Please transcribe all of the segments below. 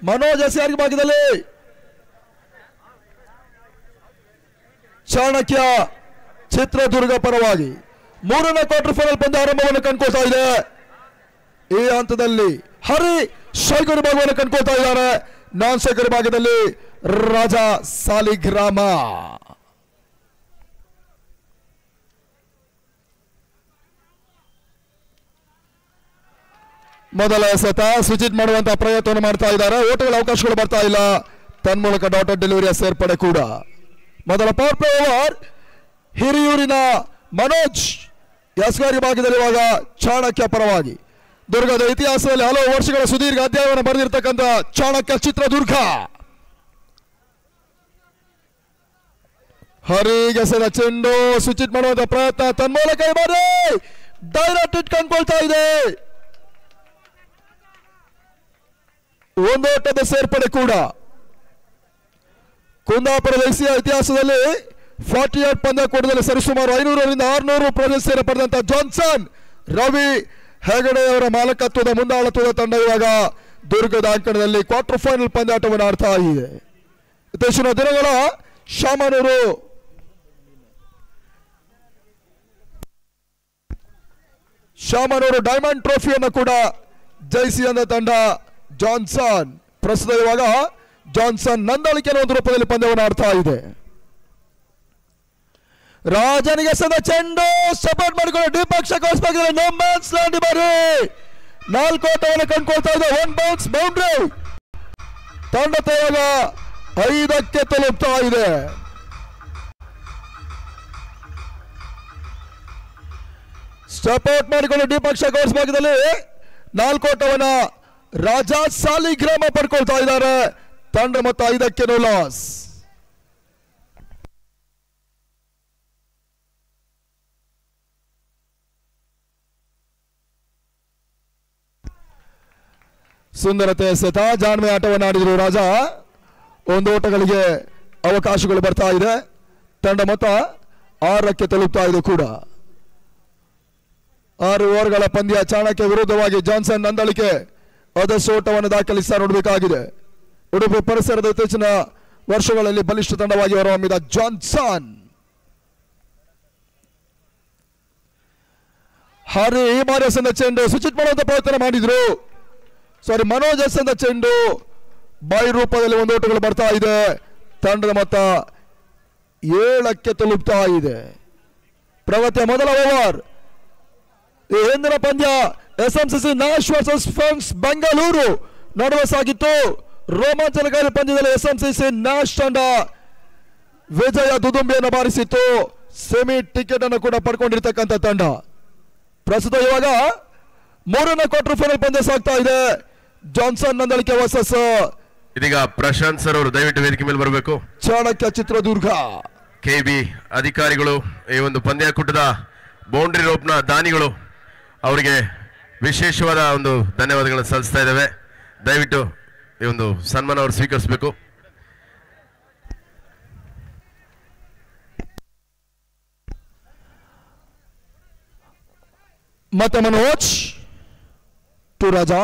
Manoj S R ಭಾಗದಲ್ಲಿ ಚಾಣಕ್ಯ ಚಿತ್ರದುರ್ಗ ಪರವಾಗಿ ಮೂರನೇ ಕ್ವಾರ್ಟರ್ ಫೈನಲ್ ಪಂದ್ಯ ಆರಂಭವನ್ನು ಕಂಡುಕೊಳ್ತಾ ಇದೆ. ಈ ಹಂತದಲ್ಲಿ ಹರಿ ಶೈಗರ್ ಭಾಗವನ್ನು ಕಂಡುಕೊಳ್ತಾ ಇದ್ದಾರೆ. ನಾನ್ ಶೈಗರ್ ಭಾಗದಲ್ಲಿ ರಾಜಾ ಸಾಲಿಗ್ರಾಮ. ಮೊದಲ ಎಸೆತ ಸ್ವಿಚ್ ಮಾಡುವಂತಹ ಪ್ರಯತ್ನವನ್ನು ಮಾಡ್ತಾ ಇದ್ದಾರೆ. ಓಟಗಳ ಅವಕಾಶಗಳು ಬರ್ತಾ ಇಲ್ಲ. ತನ್ಮೂಲಕ ಡಾಟರ್ ಡೆಲಿವರಿಯ ಸೇರ್ಪಡೆ ಕೂಡ. ಮೊದಲ ಪವರ್ ಪ್ಲೇ ಓವರ್ ಹಿರಿಯೂರಿನ ಮನೋಜ್ ಎಸ್ಗಾರಿ ಭಾಗದಲ್ಲಿ ಇವಾಗ ಚಾಣಕ್ಯ ಪರವಾಗಿ. ದುರ್ಗದ ಇತಿಹಾಸದಲ್ಲಿ ಹಲವು ವರ್ಷಗಳ ಸುದೀರ್ಘ ಅಧ್ಯಾಯವನ್ನು ಬರೆದಿರ್ತಕ್ಕಂಥ ಚಾಣಕ್ಯ ಚಿತ್ರದುರ್ಗ. ಹರಿಗೆಸೆದ ಚೆಂಡು ಸ್ವಿಚ್ ಮಾಡುವಂತ ಪ್ರಯತ್ನ ತನ್ಮೂಲಕ ಡೈರೆಕ್ಟ್ ಹಿಟ್ ಕಂಡುಕೊಳ್ತಾ ಇದೆ. ಒಂದೋಟದ ಸೇರ್ಪಡೆ ಕೂಡ. ಕುಂದಾಪುರದ ಇತಿಹಾಸದಲ್ಲಿ 48 ಪಂದ್ಯಾಕೂಟದಲ್ಲಿ ಸರಿಸುಮಾರು 500ರಿಂದ 600 ಪ್ರಶಸ್ತಿಯನ್ನು ಪಡೆದಂತ ಜಾನ್ಸನ್ ರವಿ ಹೆಗಡೆ ಅವರ ಮಾಲಕತ್ವದ ಮುಂದಾಳತ್ವದ ತಂಡ ಇವಾಗ ದುರ್ಗದ ಅಂಕಣದಲ್ಲಿ ಕ್ವಾರ್ಟರ್ ಫೈನಲ್ ಪಂದ್ಯಾಟವನ್ನು ಆಡ್ತಾ ಇದೆ. ಇತ್ತೀಚಿನ ದಿನಗಳ ಶಾಮನೂರು ಡೈಮಂಡ್ ಟ್ರೋಫಿಯನ್ನು ಕೂಡ ಜಯಿಸಿ ಅಂದ ತಂಡ ಜಾನ್ಸನ್. ಪ್ರಸ್ತುತ ಇವಾಗ ಜಾನ್ಸನ್ ನಂದಳಿಕೆ ಒಂದು ರೂಪದಲ್ಲಿ ಪಂದ್ಯವನ್ನು ಆಡ್ತಾ ಇದೆ. ರಾಜನಿಗೆ ಸದ ಚೆಂಡು ಸಪೋರ್ಟ್ ಮಾಡಿಕೊಂಡು ದ್ವಿಪಕ್ಷ ಕೋಸ್ಪಾಗಿದೆ. ನೋ ಮ್ಯಾನ್ಸ್ ಲ್ಯಾಂಡ್ ಬಾರಿ 4 ಓಟವನ್ನು ಕಂಡುಕೊಳ್ತಾ ಇದೆ. 1 ಬೌನ್ಸ್ ಬೌಂಡ್ರಿ. ತಂಡ ಇವಾಗ 5ಕ್ಕೆ ತಲುಪ್ತಾ ಇದೆ. ಸಪೋರ್ಟ್ ಮಾಡಿಕೊಂಡು ದ್ವಿಪಕ್ಷ ಕೋರ್ಸ್ ಭಾಗದಲ್ಲಿ 4 ಓಟವನ್ನ ರಾಜಾ ಸಾಲಿಗ್ರಾಮ ಪಡ್ಕೊಳ್ತಾ ಇದ್ದಾರೆ. ತಂಡ ಮೊತ್ತ 5ಕ್ಕೆ ನೋ ಲಾಸ್. ಸುಂದರತೆ ಎಸೆತ ಜಾಣ್ಮೆ ಆಟವನ್ನು ಆಡಿದ್ರು ರಾಜಾ. 1 ಓಟಗಳಿಗೆ ಅವಕಾಶಗಳು ಬರ್ತಾ ಇದೆ. ತಂಡ ಮೊತ್ತ 6ಕ್ಕೆ ತಲುಪ್ತಾ ಇದೆ ಕೂಡ. 6 ಓವರ್ಗಳ ಪಂದ್ಯ. ಚಾಣಕ್ಯ ವಿರುದ್ಧವಾಗಿ ಜಾನ್ಸನ್ ನಂದಳಿಕೆ ಅದಷ್ಟು ಓಟವನ್ನು ದಾಖಲಿಸ್ತಾ ನೋಡಬೇಕಾಗಿದೆ. ಉಡುಪಿ ಪರಿಸರದ ಇತ್ತೀಚಿನ ವರ್ಷಗಳಲ್ಲಿ ಬಲಿಷ್ಠ ತಂಡವಾಗಿ ಹೊರಹೊಮ್ಮಿದ ಜಾನ್ಸನ್. ಹರಿ ಮಾರಿಯಸನ ಚೆಂಡು ಸ್ವಿಚ್ ಮಾಡುವಂತ ಪ್ರಯತ್ನ ಮಾಡಿದ್ರು. ಮನೋಜ್ ಎಸ್ಸಂದ ಚೆಂಡು ಬೈ ರೂಪದಲ್ಲಿ 1 ಓಟಗಳು ಬರ್ತಾ ಇದೆ. ತಂಡದ ಮೊತ್ತ 7ಕ್ಕೆ ತಲುಪ್ತಾ ಇದೆ. ಪ್ರಗತಿಯ ಮೊದಲ ಓವರ್. ಈ ಹಿಂದಿನ ಪಂದ್ಯ ಎಸ್ಎಂಸಿಸಿ ನ್ಯಾಶ್ ವರ್ಸಸ್ ಫ್ರೆಂಡ್ಸ್ ಬೆಂಗಳೂರು ನಡುವೆ ಸಾಗಿತ್ತು. ರೋಮಾಂಚನಕಾರಿ ಪಂದ್ಯದಲ್ಲಿ ಎಸ್ಎಂಸಿಸಿ ನ್ಯಾಶ್ ತಂಡ ವಿಜಯ ದುದುಂಬಿಯನ್ನು ಬಾರಿಸಿತ್ತು. ಸೆಮಿ ಟಿಕೆಟ್ ಅನ್ನು ಕೂಡ ಪಡ್ಕೊಂಡಿರ್ತಕ್ಕಂಥ ತಂಡ. ಪ್ರಸ್ತುತ ಇವಾಗ 3ನೇ ಕ್ವಾರ್ಟರ್ ಫೈನಲ್ ಪಂದ್ಯ ಸಾಗ್ತಾ ಇದೆ. ಜಾನ್ಸನ್ ನಂದಳಿಕೆ ವರ್ಸಸ್ ಇದೀಗ ಪ್ರಶಾಂತ್ ಸರ್ ಅವರು ದಯವಿಟ್ಟು ವೇದಿಕೆ ಮೇಲೆ ಬರಬೇಕು. ಚಾಣಕ್ಯ ಚಿತ್ರದುರ್ಗ ಕೆಬಿ ಅಧಿಕಾರಿಗಳು ಈ ಒಂದು ಪಂದ್ಯಾಕೂಟದ ಬೌಂಡ್ರಿ ರೋಪ್ನ ದಾನಿಗಳು ಅವರಿಗೆ ವಿಶೇಷವಾದ ಒಂದು ಧನ್ಯವಾದಗಳನ್ನು ಸಲ್ಲಿಸ್ತಾ ಇದ್ದೇವೆ. ದಯವಿಟ್ಟು ಈ ಒಂದು ಸನ್ಮಾನ ಅವರು ಸ್ವೀಕರಿಸಬೇಕು. ಮತ್ತೆ ಮನೋಜ್ ಟು ರಾಜಾ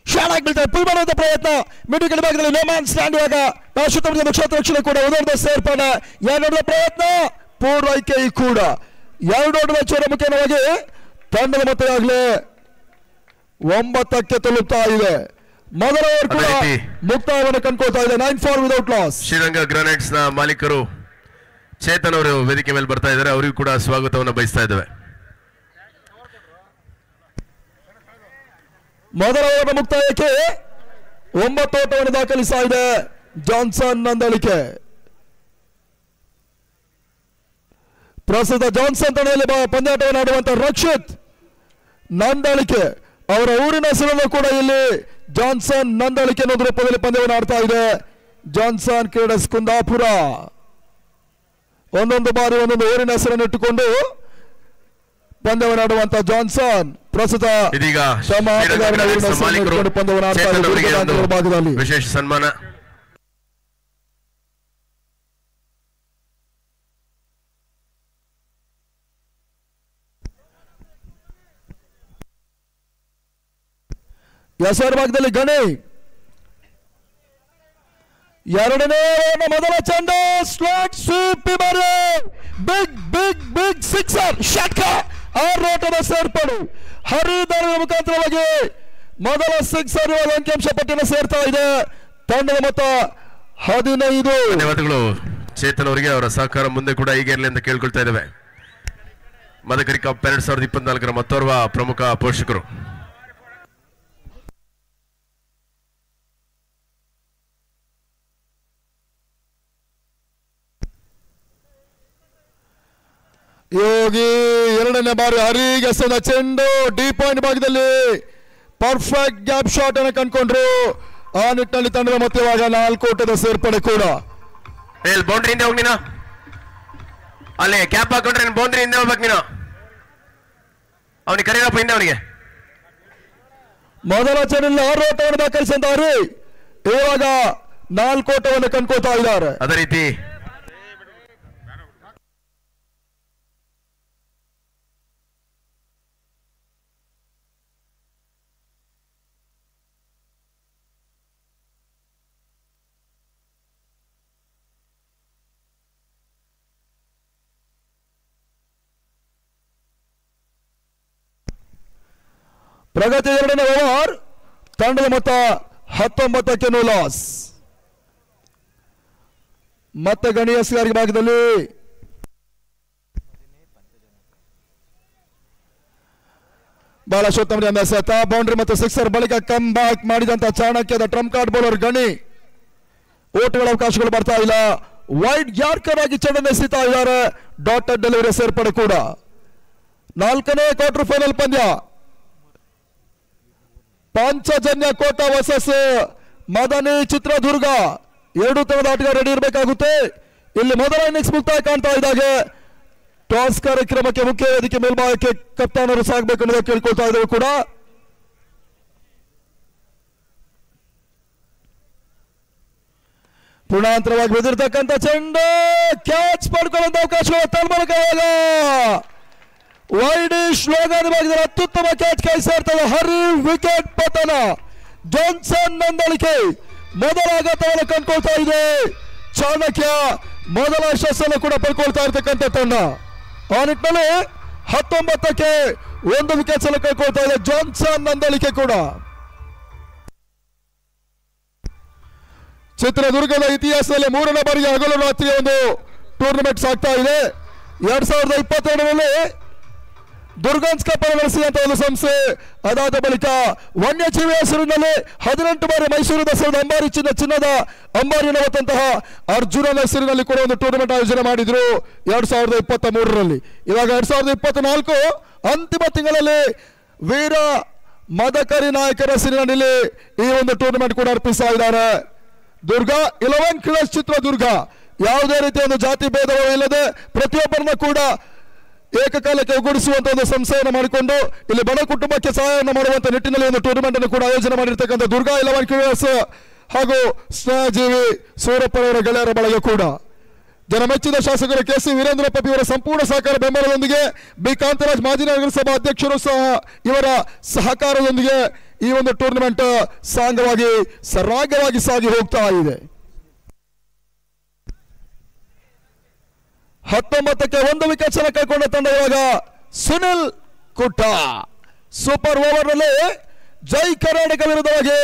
ಶಾಲಾಗಿ ಬೀಳ್ತಾರೆ. ಪುಲ್ ಮಾಡುವಂತ ಪ್ರಯತ್ನ ಮಿಡ್ಲ್ ಕಡೆ ಭಾಗದಲ್ಲಿ ನೋ ಮ್ಯಾನ್ ಸ್ಟ್ಯಾಂಡ್. ಇವಾಗ ಸುತ್ತಮುತ್ತ ನಕ್ಷತ್ರ ರಕ್ಷಣೆ ಕೂಡ ಒಂದೊಂದು ಸೇರ್ಪಡೆ. 2 ಪ್ರಯತ್ನ ಪೂರ್ವೈಕೆ ಕೂಡ 2 ವೆಚ್ಚದ ಮುಖ್ಯವಾಗಿ ತಂಡದ ಮೊತ್ತ ಆಗಲೇ 9ಕ್ಕೆ ತಲುಪ್ತಾ ಇದೆ. ಮೊದಲ ಓವರ್ ಕೂಡ ಮುಕ್ತಾಯವನ್ನು ಕಂಡುಕೊಳ್ತಾ ಇದೆ. 9 ವಿದೌಟ್ ಲಾಸ್. ಶ್ರೀರಂಗ ಗ್ರಾನೈಟ್ಸ್ ನ ಮಾಲೀಕರು ಚೇತನ್ ಅವರು ವೇದಿಕೆ ಮೇಲೆ ಬರ್ತಾ ಇದ್ದಾರೆ. ಅವರಿಗೂ ಕೂಡ ಸ್ವಾಗತವನ್ನು ಬಯಸ್ತಾ ಇದ್ದೇವೆ. ಮೊದಲ ಓವರ್ ಮುಕ್ತಾಯಕ್ಕೆ 9 ಓಟವನ್ನು ದಾಖಲಿಸ್ತಾ ಇದೆ ಜಾನ್ಸನ್ ನಂದಳಿಕೆ. ಪ್ರಸ್ತುತ ಜಾನ್ಸನ್ ತಂಡದಲ್ಲಿ ಪಂದ್ಯಾಟವನ್ನು ಆಡುವಂತ ರಕ್ಷಿತ್ ನಂದಳಿಕೆ ಅವರ ಊರಿನ ಹೆಸರನ್ನು ಕೂಡ ಇಲ್ಲಿ ಜಾನ್ಸನ್ ನಂದಳಿಕೆ ಅನ್ನೋ ರೂಪದಲ್ಲಿ ಪಂದ್ಯವನ್ನು ಆಡ್ತಾ ಇದೆ. ಜಾನ್ಸನ್ ಕ್ರೀಡಸ್ ಕುಂದಾಪುರ. ಒಂದೊಂದು ಬಾರಿ ಒಂದೊಂದು ಊರಿನ ಹೆಸರನ್ನು ಇಟ್ಟುಕೊಂಡು ಪಂದ್ಯವನ್ನು ಆಡುವಂತ ಜಾನ್ಸನ್ ಪ್ರಸ್ತುತ ಇದೀಗ ಪಂದ್ಯವನ್ನು ಆಡ್ತಾ ಇದೆ ಭಾಗದಲ್ಲಿ. ವಿಶೇಷ ಸನ್ಮಾನ. ಎಸೆರ್ ಭಾಗದಲ್ಲಿ ಗಣಿ ಎರಡನೇ ಮೊದಲ ಚೆಂಡು slog sweep big big big sixer ಶಟ್ಕ ಆರೋಟದ ಸೇರ್ಪಡು ಹರಿದಾರ ಮುಖಾಂತರವಾಗಿ ಮೊದಲ ಸಿಕ್ಸರ್ ಅಂಕಿಅಂಶ ಪಟ್ಟಿನ ಸೇರ್ತಾ ಇದೆ. ತಂಡದ ಮೊತ್ತ 15. ಧನ್ಯವಾದಗಳು ಚೇತನ್ ಅವರಿಗೆ, ಅವರ ಸಹಕಾರ ಮುಂದೆ ಕೂಡ ಹೀಗೆ ಇರಲಿ ಅಂತ ಕೇಳ್ಕೊಳ್ತಾ ಇದ್ದೇವೆ. ಮದಕರಿ ಕಪ್ 2024 ಮತ್ತೋರ್ವ ಪ್ರಮುಖ ಪೋಷಕರು. ಯೋಗಿ ಎರಡನೇ ಬಾರಿ ಹರಿಗೆ ಎಸೆದ ಚೆಂಡು ಡಿ ಪಾಯಿಂಟ್ ಭಾಗದಲ್ಲಿ ಪರ್ಫೆಕ್ಟ್ ಗ್ಯಾಪ್ ಶಾಟ್ ಅನ್ನು ಕಂಡುಕೊಂಡ್ರು. ಆ ನಿಟ್ಟಿನಲ್ಲಿ ತಂಡದ ಮತ್ತೆ ಇವಾಗ 4 ಓಟದ ಸೇರ್ಪಡೆ ಕೂಡ. ಬೌಂಡ್ರಿ ಹಿಂದೆ ಹೋಗಿ ನೀನು, ಅಲ್ಲಿ ಕ್ಯಾಪ್ ಹಾಕೊಂಡ್ರೆ ಬೌಂಡ್ರಿ ಹಿಂದೆ ಹೋಗ್ಬೇಕು ನೀನು. ಅವನಿಗೆ ಕರೀರಪ್ಪ ಹಿಂದೆ, ಅವನಿಗೆ ಮೊದಲ ಚೆಂಡಲ್ಲಿ 6 ಓಟವನ್ನು ದಾಖಲಿಸಿದ ಹರಿ ಇವಾಗ 4 ಓಟವನ್ನು ಕಂಡ್ಕೋತಾ ಇದ್ದಾರೆ. ಅದೇ ರೀತಿ ಪ್ರಗತಿ ಎರಡನೇ ಓವರ್, ತಂಡದ ಮೊತ್ತ 19ಕ್ಕೆ ನೋ ಲಾಸ್. ಮತ್ತೆ ಗಣಿ ಎಸೆಗಾರಿಕೆ ಭಾಗದಲ್ಲಿ ಬಹಳ ಶೋತ್ತಮ ಎಸೆತ ಬೌಂಡ್ರಿ ಮತ್ತು ಸಿಕ್ಸರ್ ಬಳಿಕ ಕಮ್ ಬ್ಯಾಕ್ ಮಾಡಿದಂತ ಚಾಣಕ್ಯದ ಟ್ರಂಪ್ ಕಾರ್ಡ್ ಬೌಲರ್ ಗಣಿ. ಓಟುಗಳ ಅವಕಾಶಗಳು ಬರ್ತಾ ಇಲ್ಲ. ವೈಡ್ ಯಾರ್ಕರ್ ಆಗಿ ಚೆಂಡನ್ನು ಎಸೆತಾ ಇದ್ದಾರೆ. ಡಾಟೆಡ್ ಡೆಲಿವರಿ ಸೇರ್ಪಡೆ ಕೂಡ. 4ನೇ ಕ್ವಾರ್ಟರ್ ಫೈನಲ್ ಪಂದ್ಯ ಪಾಂಚಜನ್ಯ ಕೋಟ ವರ್ಸಸ್ ಮದನಿ ಚಿತ್ರದುರ್ಗ. 2 ತರದ ಆಟಗಾರ ರೆಡಿ ಇರಬೇಕಾಗುತ್ತೆ. ಇಲ್ಲಿ ಮೊದಲ ಇನ್ನಿಂಗ್ಸ್ ಮುಕ್ತಾಯ ಕಾಣ್ತಾ ಇದ್ದಾಗೆ ಟಾಸ್ ಕಾರ್ಯಕ್ರಮಕ್ಕೆ ಮುಖ್ಯ ವೇದಿಕೆ ಮೇಲ್ಭಾಗಕ್ಕೆ ಕಪ್ತಾನರು ಸಾಗಬೇಕು ಅನ್ನೋದಕ್ಕೆ ಕೇಳ್ಕೊಳ್ತಾ ಇದ್ದೇವೆ ಕೂಡ. ಪೂರ್ಣಾಂತರವಾಗಿ ಬೆದಿರ್ತಕ್ಕಂಥ ಚೆಂಡು ಕ್ಯಾಚ್ ಪಡ್ಕೊಳ್ಳುವಂತ ಅವಕಾಶಗಳು ತನ್ಮೂಲಕ ವೈಡಿಶ್ ಲೋಗಾದ ಭಾಗದಲ್ಲಿ ಅತ್ಯುತ್ತಮ ಕ್ಯಾಚ್ ಕೈ ಸೇರ್ತದೆ. ಹರಿ ವಿಕೆಟ್ ಪತನ. ಜಾನ್ಸನ್ ನಂದಳಿಕೆ ಮೊದಲ ಆಘಾತವನ್ನು ಕಂಡುಕೊಳ್ತಾ ಇದೆ. ಚಾಣಕ್ಯ ಮೊದಲ ಯಶಸ್ಸನ್ನು ಕೂಡ ಪಡ್ಕೊಳ್ತಾ ಇರ್ತಕ್ಕಂಥ ತಂಡ. ಆ ನಿಟ್ಟಿನಲ್ಲಿ 19ಕ್ಕೆ 1 ವಿಕೆಟ್ಸ್ ಅನ್ನು ಕಳ್ಕೊಳ್ತಾ ಇದೆ ಜಾನ್ಸನ್ ನಂದಳಿಕೆ ಕೂಡ. ಚಿತ್ರದುರ್ಗದ ಇತಿಹಾಸದಲ್ಲಿ 3ನೇ ಬಾರಿಗೆ ಹಗಲು ರಾತ್ರಿ ಒಂದು ಟೂರ್ನಮೆಂಟ್ ಸಾಗ್ತಾ ಇದೆ. 2022ರಲ್ಲಿ ದುರ್ಗನ್ಸ್ ಕಪ್ ನಡೆಸಿದಂತ ಒಂದು ಸಂಸ್ಥೆ. ಅದಾದ ಬಳಿಕ ವನ್ಯಜೀವಿ ಹೆಸರಿನಲ್ಲಿ 18 ಬಾರಿ ಮೈಸೂರು ದಸರಾದ ಅಂಬಾರಿ ಚಿನ್ನದ ಅಂಬಾರಿಯನ್ನು ಹೊತ್ತಂತಹ ಅರ್ಜುನನ ಹೆಸರಿನಲ್ಲಿ ಕೂಡ ಒಂದು ಟೂರ್ನಮೆಂಟ್ ಆಯೋಜನೆ ಮಾಡಿದ್ರು 2023ರಲ್ಲಿ. ಇವಾಗ 2024 ಅಂತಿಮ ತಿಂಗಳಲ್ಲಿ ವೀರ ಮದಕರಿ ನಾಯಕರ ಹೆಸರಿನಲ್ಲಿ ಈ ಒಂದು ಟೂರ್ನಮೆಂಟ್ ಕೂಡ ಅರ್ಪಿಸ್ತಾ ಇದ್ದಾರೆ. ದುರ್ಗ 11 ಕ್ಲಸ್ ಚಿತ್ರದುರ್ಗ ಯಾವುದೇ ರೀತಿಯ ಒಂದು ಜಾತಿ ಭೇದವೂ ಇಲ್ಲದೆ ಪ್ರತಿಯೊಬ್ಬರನ್ನ ಕೂಡ ಏಕಕಾಲಕ್ಕೆ ಒಗ್ಗೂಡಿಸುವಂತ ಒಂದು ಸಂಸ್ಥೆಯನ್ನು ಮಾಡಿಕೊಂಡು ಇಲ್ಲಿ ಬಡ ಕುಟುಂಬಕ್ಕೆ ಸಹಾಯವನ್ನು ಮಾಡುವಂತ ನಿಟ್ಟಿನಲ್ಲಿ ಒಂದು ಟೂರ್ನಮೆಂಟ್ ಅನ್ನು ಕೂಡ ಆಯೋಜನೆ ಮಾಡಿರ್ತಕ್ಕಂಥ ದುರ್ಗ 11 ಕ್ಲಸ್ ಹಾಗೂ ಸ್ನೇಹಜೀವಿ ಸೂರಪ್ಪನವರ ಗೆಳೆಯರ ಬಳಗ ಕೂಡ. ಜನಮೆಚ್ಚಿದ ಶಾಸಕರು ಕೆ ಸಿ ವೀರೇಂದ್ರಪ್ಪ ಇವರ ಸಂಪೂರ್ಣ ಸಹಕಾರ ಬೆಂಬಲದೊಂದಿಗೆ ಬಿ ಕಾಂತರಾಜ್ ಮಾಜಿ ನಗರಸಭಾ ಅಧ್ಯಕ್ಷರು ಸಹ ಇವರ ಸಹಕಾರದೊಂದಿಗೆ ಈ ಒಂದು ಟೂರ್ನಮೆಂಟ್ ಸಾಂಗವಾಗಿ ಸರಾಗವಾಗಿ ಸಾಗಿ ಹೋಗ್ತಾ ಇದೆ. 19ಕ್ಕೆ 1 ವಿಕೆಟ್ಸ್ ಅನ್ನು ಕಳ್ಕೊಂಡ ತಂಡ ಇವಾಗ ಸುನಿಲ್ ಕುಟ್ಟ. ಸೂಪರ್ ಓವರ್ ನಲ್ಲಿ ಜೈ ಕರ್ನಾಟಕ ವಿರುದ್ಧವಾಗಿ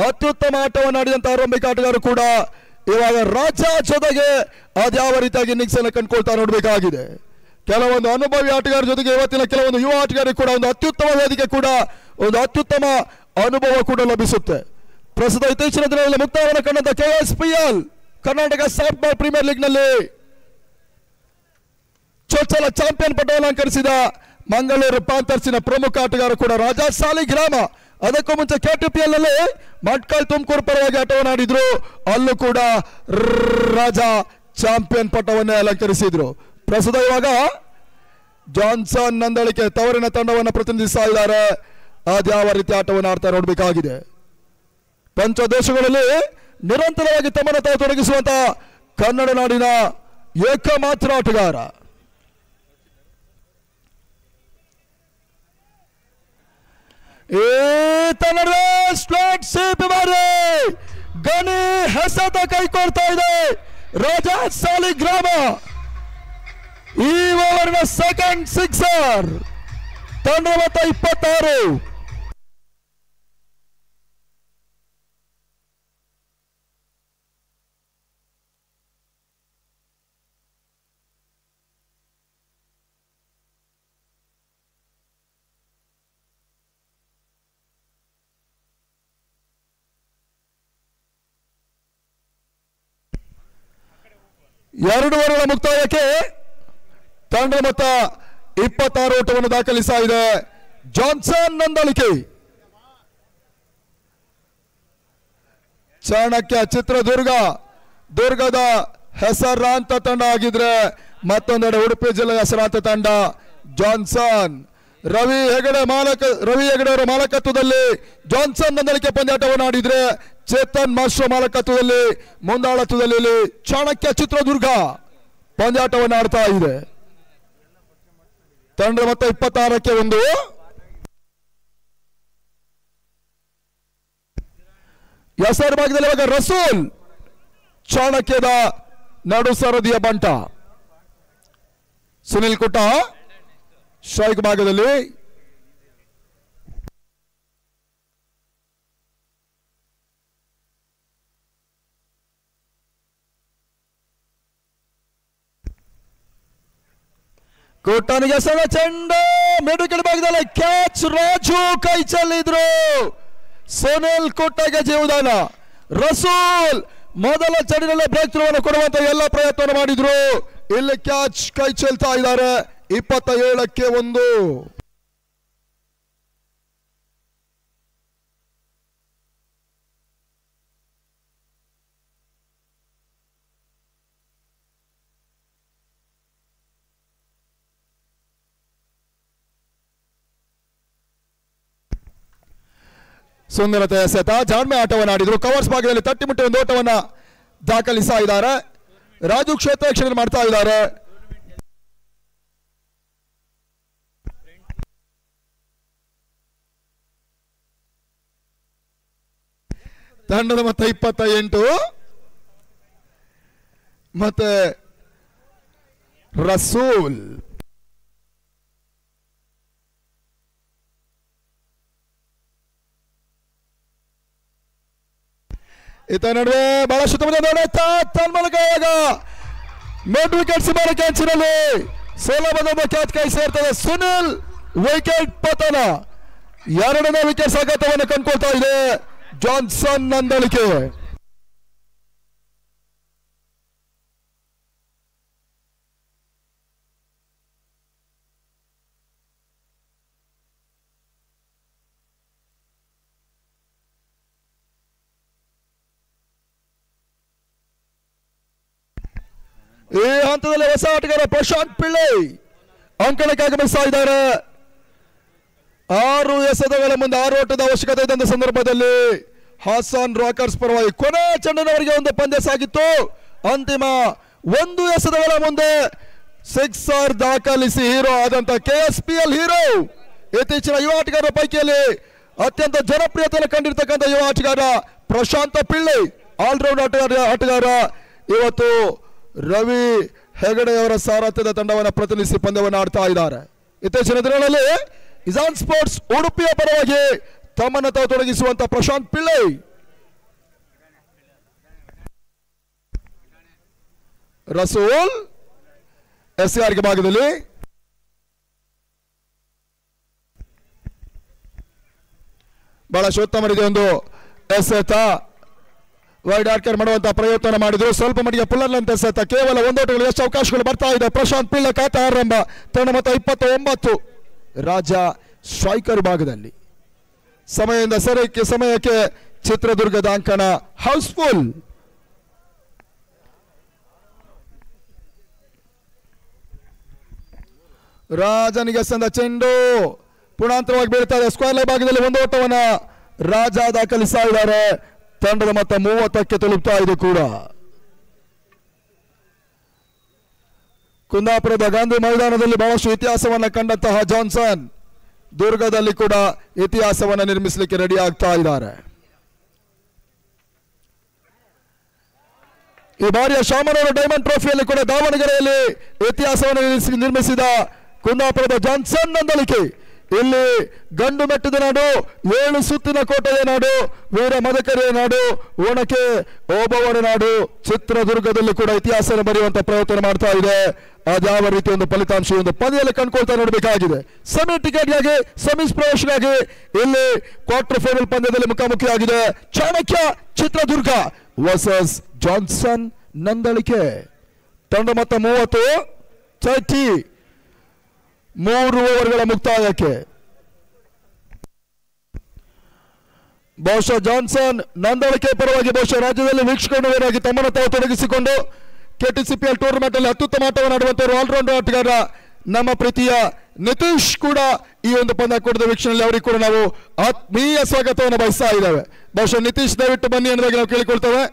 ಅತ್ಯುತ್ತಮ ಆಟವನ್ನು ಆಡಿದಂತ ಆರಂಭಿಕ ಆಟಗಾರರು ಕೂಡ ಇವಾಗ ರಾಜ ಜೊತೆಗೆ ಅದ್ಯಾವ ರೀತಿಯಾಗಿ ಇನ್ನಿಂಗ್ಸ್ ಅನ್ನು ಕಂಡುಕೊಳ್ತಾ ನೋಡಬೇಕಾಗಿದೆ. ಕೆಲವೊಂದು ಅನುಭವಿ ಆಟಗಾರರ ಜೊತೆಗೆ ಇವತ್ತಿನ ಕೆಲವೊಂದು ಯುವ ಆಟಗಾರರಿಗೆ ಕೂಡ ಒಂದು ಅತ್ಯುತ್ತಮ ವೇದಿಕೆ ಕೂಡ ಒಂದು ಅತ್ಯುತ್ತಮ ಅನುಭವ ಕೂಡ ಲಭಿಸುತ್ತೆ. ಪ್ರಸ್ತುತ ಇತ್ತೀಚಿನ ದಿನಗಳಲ್ಲಿ ಮುಕ್ತಾಯವನ್ನು ಕಂಡಂತ KSPL Karnataka soft ball premier league ನಲ್ಲಿ ಚೊಚ್ಚಲ ಚಾಂಪಿಯನ್ ಪಟ್ಟವನ್ನು ಅಲಂಕರಿಸಿದ ಮಂಗಳೂರು ಪ್ಯಾಂಥರ್ಸ್ನ ಪ್ರಮುಖ ಆಟಗಾರ ಕೂಡ ರಾಜಾ ಸಾಲಿಗ್ರಾಮ. ಅದಕ್ಕೂ ಮುಂಚೆ KTPL ನಲ್ಲಿ ಮಟ್ಕಲ್ ತುಮಕೂರು ಪರವಾಗಿ ಆಟವನ್ನು ಆಡಿದ್ರು. ಅಲ್ಲೂ ಕೂಡ ರಾಜಾ ಚಾಂಪಿಯನ್ ಪಟ್ಟವನ್ನೇ ಅಲಂಕರಿಸಿದ್ರು. ಪ್ರಸ್ತುತ ಇವಾಗ ಜಾನ್ಸನ್ ನಂದಳಿಕೆ ತವರಿನ ತಂಡವನ್ನು ಪ್ರತಿನಿಧಿಸ್ತಾ ಇದ್ದಾರೆ. ಅದ್ಯಾವ ರೀತಿ ಆಟವನ್ನು ಆಡ್ತಾ ನೋಡಬೇಕಾಗಿದೆ. ಪಂಚ ದೇಶಗಳಲ್ಲಿ ನಿರಂತರವಾಗಿ ತಮ್ಮನ್ನು ತಾವು ತೊಡಗಿಸುವಂತ ಕನ್ನಡ ನಾಡಿನ ಏಕಮಾತ್ರ ಆಟಗಾರ. ಈ ತನ್ನದೇ ಸ್ಟ್ರೈಟ್ ಸೇಪ್ ಬಾರಿ ಗಣಿ ಹೆಸತ ಕೈಕೊಳ್ತಾ ಇದೆ ರಾಜಾ ಸಾಲಿಗ್ರಾಮ. ಈ ಓವರ್ನ ಸೆಕೆಂಡ್ ಸಿಕ್ಸರ್. ತಂಡ ಮೊತ್ತ 26. ಎರಡು ಓವರ್ಗಳ ಮುಕ್ತಾಯಕ್ಕೆ ತಂಡ ಮೊತ್ತ 26 ಓಟವನ್ನು ದಾಖಲಿಸಿದೆ. ಜಾನ್ಸನ್ ನಂದಳಿಕೆ. ಚಾಣಕ್ಯ ಚಿತ್ರದುರ್ಗದ ಹೆಸರಾಂತ ತಂಡ ಆಗಿದ್ರೆ ಮತ್ತೊಂದೆಡೆ ಉಡುಪಿ ಜಿಲ್ಲೆಯ ಹೆಸರಾಂತ ತಂಡ ಜಾನ್ಸನ್. ರವಿ ಹೆಗಡೆ ಅವರ ಮಾಲಕತ್ವದಲ್ಲಿ ಜಾನ್ಸನ್ ನಂದಳಿಕೆ ಪಂದ್ಯಾಟವನ್ನು ಆಡಿದ್ರೆ ಚೇತನ್ ಮಾಸ್ಟರ್ ಮಾಲಕತ್ವದಲ್ಲಿ ಮುಂದಾಳತ್ವದಲ್ಲಿ ಚಾಣಕ್ಯ ಚಿತ್ರದುರ್ಗ ಪಂದ್ಯಾಟವನ್ನು ಆಡ್ತಾ ಇದೆ. ತಂಡ ಮೊತ್ತ 26ಕ್ಕೆ 1. ಎಸ್ಆರ್ ಭಾಗದಲ್ಲಿ ಇವಾಗ ರಸೂಲ್ ಚಾಣಕ್ಯದ ನಡು ಸರದಿಯ ಬಂಟ. ಸುನಿಲ್ ಕುಟ ಸ್ಟ್ರೈಕ್ ಭಾಗದಲ್ಲಿ. ಕೋಟನಿಗೆ ಸಲ ಚೆಂಡು ಮಿಡುಕಿನ ಭಾಗದಲ್ಲಿ ಕ್ಯಾಚ್. ರಾಜು ಕೈ ಚೆಲ್ಲಿದ್ರು. ಸುನಿಲ್ ಕುಟ್ಟಗೆ ಜೀವದಾನ. ರಸೂಲ್ ಮೊದಲ ಚಡಿನಲ್ಲಿ ಬ್ರೇಕ್ ಥ್ರೂವನ್ನು ಕೊಡುವಂತ ಎಲ್ಲ ಪ್ರಯತ್ನ ಮಾಡಿದ್ರು. ಇಲ್ಲಿ ಕ್ಯಾಚ್ ಕೈ ಚೆಲ್ತಾ ಇದ್ದಾರೆ. 27ಕ್ಕೆ 1. ಸುಂದರತೆ ಎಸೆತ ಜಾಣ್ಮೆ ಆಟವನ್ನು ಆಡಿದ್ರು. ಕವರ್ಸ್ ಭಾಗದಲ್ಲಿ ತಟ್ಟಿಮುಟ್ಟಿ ಒಂದು ಓಟವನ್ನ ದಾಖಲಿಸ್ತಾ ಇದ್ದಾರೆ. ರಾಜು ಕ್ಷೇತ್ರ ರಕ್ಷಣೆ ಮಾಡ್ತಾ ಇದ್ದಾರೆ. ತಂಡದ ಮೊತ್ತ 28. ಮತ್ತೆ ರಸೂಲ್ ಈತ ನಡುವೆ ಬಹಳಷ್ಟು ತನ್ಮೂಲಕ ಈಗ ಮಿಡ್ ವಿಕೆಟ್ ಸಿಂಬಾಲಿಕೆ ಅಂಚಿನಲ್ಲಿ ಸುಲಭದ ಕ್ಯಾಚ್ ಕೈ ಸೇರ್ತದೆ. ಸುನಿಲ್ ವಿಕೆಟ್ ಪತನ. 2ನೇ ವಿಕೆಟ್ ಸಾಗಾಟವನ್ನು ಕಂಡುಕೊಳ್ತಾ ಇದೆ ಜಾನ್ಸನ್ ನಂದಳಿಕೆ. ಈ ಹಂತದಲ್ಲಿ ಹೊಸ ಆಟಗಾರ ಪ್ರಶಾಂತ್ ಪಿಳ್ಳೈ ಅಂಕಣಕ್ಕೆ ಆಗಮಿಸ್ತಾ ಇದ್ದಾರೆ. 6 ಎಸೆತಗಳ ಮುಂದೆ 6 ಓಟದ ಅವಶ್ಯಕತೆ ಇದ್ದಂತ ಸಂದರ್ಭದಲ್ಲಿ ಹಾಸನ್ ರಾಕರ್ಸ್ ಪರವಾಗಿ ಕೊನೆ ಚೆಂಡಿನವರೆಗೆ ಒಂದು ಪಂದ್ಯ ಸಾಗಿತ್ತು. ಅಂತಿಮ 1 ಎಸೆತಗಳ ಮುಂದೆ ಸಿಕ್ಸರ್ ದಾಖಲಿಸಿ ಹೀರೋ ಆದಂತ KSPL ಹೀರೋ ಇತ್ತೀಚಿನ ಯುವ ಆಟಗಾರರ ಪೈಕಿಯಲ್ಲಿ ಅತ್ಯಂತ ಜನಪ್ರಿಯತೆಯನ್ನು ಕಂಡಿರ್ತಕ್ಕಂಥ ಯುವ ಆಟಗಾರ ಪ್ರಶಾಂತ ಪಿಳ್ಳೈ ಆಲ್ರೌಂಡ್ ಆಟಗಾರ ಇವತ್ತು ರವಿ ಹೆಗಡೆಯವರ ಸಾರಥ್ಯದ ತಂಡವನ್ನು ಪ್ರತಿನಿಧಿಸಿ ಪಂದ್ಯವನ್ನು ಆಡ್ತಾ ಇದ್ದಾರೆ. ಇತ್ತೀಚಿನ ದಿನಗಳಲ್ಲಿ ಇಜಾನ್ ಸ್ಪೋರ್ಟ್ಸ್ ಉಡುಪಿಯ ಪರವಾಗಿ ತಮ್ಮನ್ನು ತಾವು ತೊಡಗಿಸುವಂತ ಪ್ರಶಾಂತ್ ಪಿಳ್ಳೈ ರಸೂಲ್ SCR ಭಾಗದಲ್ಲಿ ಬಹಳ ಉತ್ತಮ ರೀತಿಯ ಒಂದು ಎಸೆತ ವೈಡ್ ಆರ್ಕರ್ ಮಾಡುವಂತಹ ಪ್ರಯತ್ನ ಮಾಡಿದ್ರು. ಸ್ವಲ್ಪ ಮಟ್ಟಿಗೆ ಪುಲ್ಲರ್ ಅಂತ ಎಸೆತ. ಕೇವಲ 1 ಓಟಗಳು ಎಷ್ಟು ಅವಕಾಶಗಳು ಬರ್ತಾ ಇದೆ. ಪ್ರಶಾಂತ್ ಪಿಳ್ಳೈ ಖಾತೆ ಆರಂಭ. ತಂಡ ಮೊತ್ತ 29. ರಾಜ ಸ್ಟ್ರೈಕರ್ ಭಾಗದಲ್ಲಿ ಸಮಯಕ್ಕೆ ಚಿತ್ರದುರ್ಗದ ಅಂಕಣ ಹೌಸ್ಫುಲ್. ರಾಜನಿಗೆ ಸಂದ ಚೆಂಡು ಪುಣಾಂತರವಾಗಿ ಬೀಳ್ತಾ ಇದೆ. ಸ್ಕ್ವೇರ್ ಲೈನ್ ಭಾಗದಲ್ಲಿ 1 ಓಟವನ್ನ ರಾಜ ದಾಖಲಿಸ್ತಾ ಇದ್ದಾರೆ. ತಂಡದ ಮೊತ್ತ 30ಕ್ಕೆ ತಲುಪ್ತಾ ಇದೆ ಕೂಡ. ಕುಂದಾಪುರದ ಗಾಂಧಿ ಮೈದಾನದಲ್ಲಿ ಬಹಳಷ್ಟು ಇತಿಹಾಸವನ್ನ ಕಂಡಂತಹ ಜಾನ್ಸನ್ ದುರ್ಗದಲ್ಲಿ ಕೂಡ ಇತಿಹಾಸವನ್ನು ನಿರ್ಮಿಸಲಿಕ್ಕೆ ರೆಡಿ ಆಗ್ತಾ ಇದ್ದಾರೆ. ಈ ಬಾರಿಯ ಶಾಮನೂರು ಡೈಮಂಡ್ ಟ್ರೋಫಿಯಲ್ಲಿ ಕೂಡ ದಾವಣಗೆರೆಯಲ್ಲಿ ಇತಿಹಾಸವನ್ನು ನಿರ್ಮಿಸಿದ ಕುಂದಾಪುರದ ಜಾನ್ಸನ್ ನಂದಳಿಕೆ. ಇಲ್ಲಿ ಗಂಡು ಮೆಟ್ಟಿದ ನಾಡು, 7 ಸುತ್ತಿನ ಕೋಟೆಯ ನಾಡು, ವೀರ ಮದಕರಿಯ ನಾಡು, ಒಣಕೆ ಓಬವ್ವನ ನಾಡು ಚಿತ್ರದುರ್ಗದಲ್ಲಿ ಕೂಡ ಇತಿಹಾಸ ಬರೆಯುವಂತ ಪ್ರಯತ್ನ ಮಾಡ್ತಾ ಇದೆ. ಅದ್ಯಾವ ರೀತಿ ಒಂದು ಫಲಿತಾಂಶ ಒಂದು ಪಂದ್ಯದಲ್ಲಿ ಕಂಡುಕೊಳ್ತಾ ನೋಡಬೇಕಾಗಿದೆ. ಸೆಮಿ ಟಿಕೆಟ್ಗಾಗಿ ಸೆಮೀಸ್ ಪ್ರವೇಶಗಾಗಿ ಇಲ್ಲಿ ಕ್ವಾರ್ಟರ್ ಫೈನಲ್ ಪಂದ್ಯದಲ್ಲಿ ಮುಖಾಮುಖಿಯಾಗಿದೆ. Chanakya Chitradurga versus Johnson Nandalike. ತಂಡ ಮೊತ್ತ 30 30 3 ಓವರ್ಗಳ ಮುಕ್ತಾಯಕ್ಕೆ. ಬಹುಶಃ ಜಾನ್ಸನ್ ನಂದಳಿಕೆ ಪರವಾಗಿ ಬಹುಶಃ ರಾಜ್ಯದಲ್ಲಿ ವೀಕ್ಷಕರಾಗಿ ತಮ್ಮನ್ನು ತಾವು ತೊಡಗಿಸಿಕೊಂಡು ಕೆಟಿಸಿಪಿಎಲ್ ಟೂರ್ನಮೆಂಟ್ ಅಲ್ಲಿ ಅತ್ಯುತ್ತಮ ಆಟವನ್ನು ಆಡುವಂತಹ ಆಲ್ರೌಂಡರ್ ಆಟಗಾರ ನಮ್ಮ ಪ್ರೀತಿಯ ನಿತೀಶ್ ಕೂಡ ಈ ಒಂದು ಪಂದ್ಯಾಕೂಟದ ವೀಕ್ಷಣೆಯಲ್ಲಿ ಅವರಿಗೆ ಕೂಡ ನಾವು ಆತ್ಮೀಯ ಸ್ವಾಗತವನ್ನು ಬಯಸ್ತಾ ಇದ್ದೇವೆ. ಬಹುಶಃ ನಿತೀಶ್ ದಯವಿಟ್ಟು ಬನ್ನಿ ಅನ್ನೋದಾಗಿ ನಾವು ಕೇಳಿಕೊಳ್ತೇವೆ.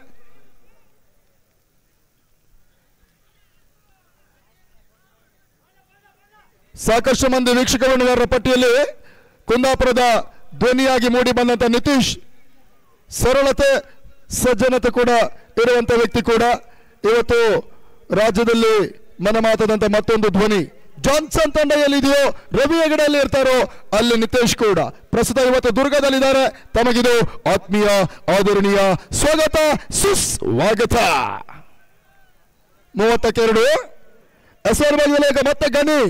ಸಾಕಷ್ಟು ಮಂದಿ ವೀಕ್ಷಕರ ಪಟ್ಟಿಯಲ್ಲಿ ಕುಂದಾಪುರದ ಧ್ವನಿಯಾಗಿ ಮೂಡಿ ಬಂದಂತ ನಿತೀಶ್, ಸರಳತೆ ಸಜ್ಜನತೆ ಕೂಡ ಇರುವಂತ ವ್ಯಕ್ತಿ ಕೂಡ ಇವತ್ತು ರಾಜ್ಯದಲ್ಲಿ ಮನಮಾತದಂತ ಮತ್ತೊಂದು ಧ್ವನಿ. ಜಾನ್ಸನ್ ತಂಡ ಎಲ್ಲಿದೆಯೋ, ರವಿ ಹೆಗಡೆಯಲ್ಲಿ ಇರ್ತಾರೋ ಅಲ್ಲಿ ನಿತೀಶ್ ಕೂಡ ಪ್ರಸ್ತುತ ಇವತ್ತು ದುರ್ಗದಲ್ಲಿದ್ದಾರೆ. ತಮಗಿದು ಆತ್ಮೀಯ ಆದರಣೀಯ ಸ್ವಾಗತ ಸುಸ್ವಾಗತ. 32 ಹೆಸರು ಬಗ್ಗೆ ಮತ್ತೆ ಗಣಿ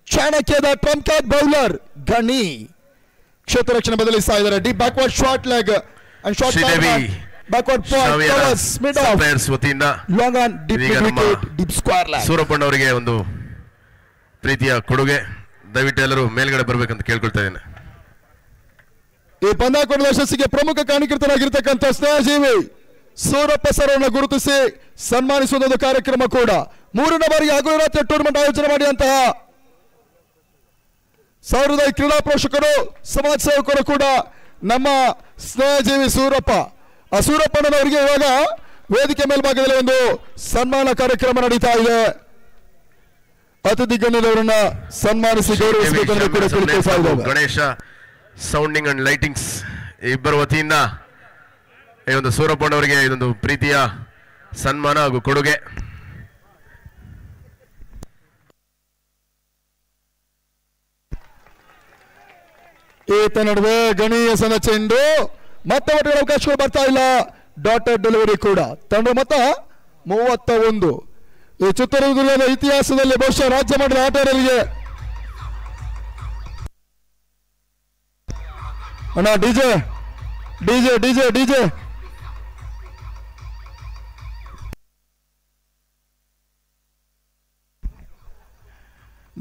ಚಾಣಕ್ಯದ ಟ್ರಂಪ್ ಕಾರ್ಡ್ ಬೌಲರ್ ಗಣಿ ಕ್ಷೇತ್ರ ರಕ್ಷಣೆ ಬದಲಿಸ್ತಾ ಇದ್ದಾರೆ. Deep backward short leg and short backward point mid off ವತಿಯಿಂದ long on deep wicket deep square leg. Surappanna ಅವರಿಗೆ ಒಂದು ಪ್ರೀತಿಯ ಕೊಡುಗೆ. ದಯವಿಟ್ಟು ಎಲ್ಲರೂ ಮೇಲ್ಗಡೆ ಬರ್ಬೇಕಂತ ಕೇಳ್ಕೊಳ್ತಾ ಇದ್ದೇನೆ. ಈ ಪಂದ್ಯಾಕೂಟದ ಯಶಸ್ಸಿಗೆ ಪ್ರಮುಖ ಕಾರಣಕರ್ತರಾಗಿರ್ತಕ್ಕಂಥ ಸ್ನೇಹಜೀವಿ ಸೂರಪ್ಪ ಸರ್ ಅವರನ್ನು ಗುರುತಿಸಿ ಸನ್ಮಾನಿಸುವುದೊಂದು ಕಾರ್ಯಕ್ರಮ ಕೂಡ 3ನೇ ಬಾರಿಗೆ ಹಗಲು ರಾತ್ರಿ ಟೂರ್ನಮೆಂಟ್ ಆಯೋಜನೆ ಮಾಡಿದಂತಹ ಸಹೃದಯ ಕ್ರೀಡಾ ಪೋಷಕರು ಸಮಾಜ ಸೇವಕರು ಕೂಡ ನಮ್ಮ ಸ್ನೇಹಜೀವಿ ಸೂರಪ್ಪ. ಆ ಸೂರಪ್ಪನವರಿಗೆ ಇವಾಗ ವೇದಿಕೆ ಮೇಲ್ಭಾಗದಲ್ಲಿ ಒಂದು ಸನ್ಮಾನ ಕಾರ್ಯಕ್ರಮ ನಡೀತಾ ಇದೆ. ಅತಿಥಿ ಗಣ್ಯರವರನ್ನ ಸನ್ಮಾನಿಸಿ ಗೌರವಿಸಬೇಕೆಂದು ಕೂಡ ತಿಳಿಸ್ತಾ ಇದ್ದೇವೆ. ಗಣೇಶ ಸೌಂಡಿಂಗ್ ಅಂಡ್ ಲೈಟಿಂಗ್ಸ್ ಇಬ್ಬರ ವತಿಯಿಂದ ಈ ಒಂದು ಸೂರಪ್ಪನವರಿಗೆ ಇದೊಂದು ಪ್ರೀತಿಯ ಸನ್ಮಾನ ಹಾಗೂ ಕೊಡುಗೆ. ಈತ ನಡುವೆ ಗಣೇಶನ ಚೆಂಡು ಮತ್ತೆ ಒಟ್ಟಿಗೆ ಅವಕಾಶಗಳು ಬರ್ತಾ ಇಲ್ಲ. ಡಾಟೆಡ್ ಡೆಲಿವರಿ ಕೂಡ. ತಂಡ ಮೊತ್ತ 31. ಈ ಚಿತ್ರದುರ್ಗದ ಇತಿಹಾಸದಲ್ಲಿ ಬಹುಶಃ ರಾಜ್ಯ ಮಟ್ಟದ ಆಟಗಾರರಿಗೆ ಅಣ್ಣ DJ DJ DJ DJ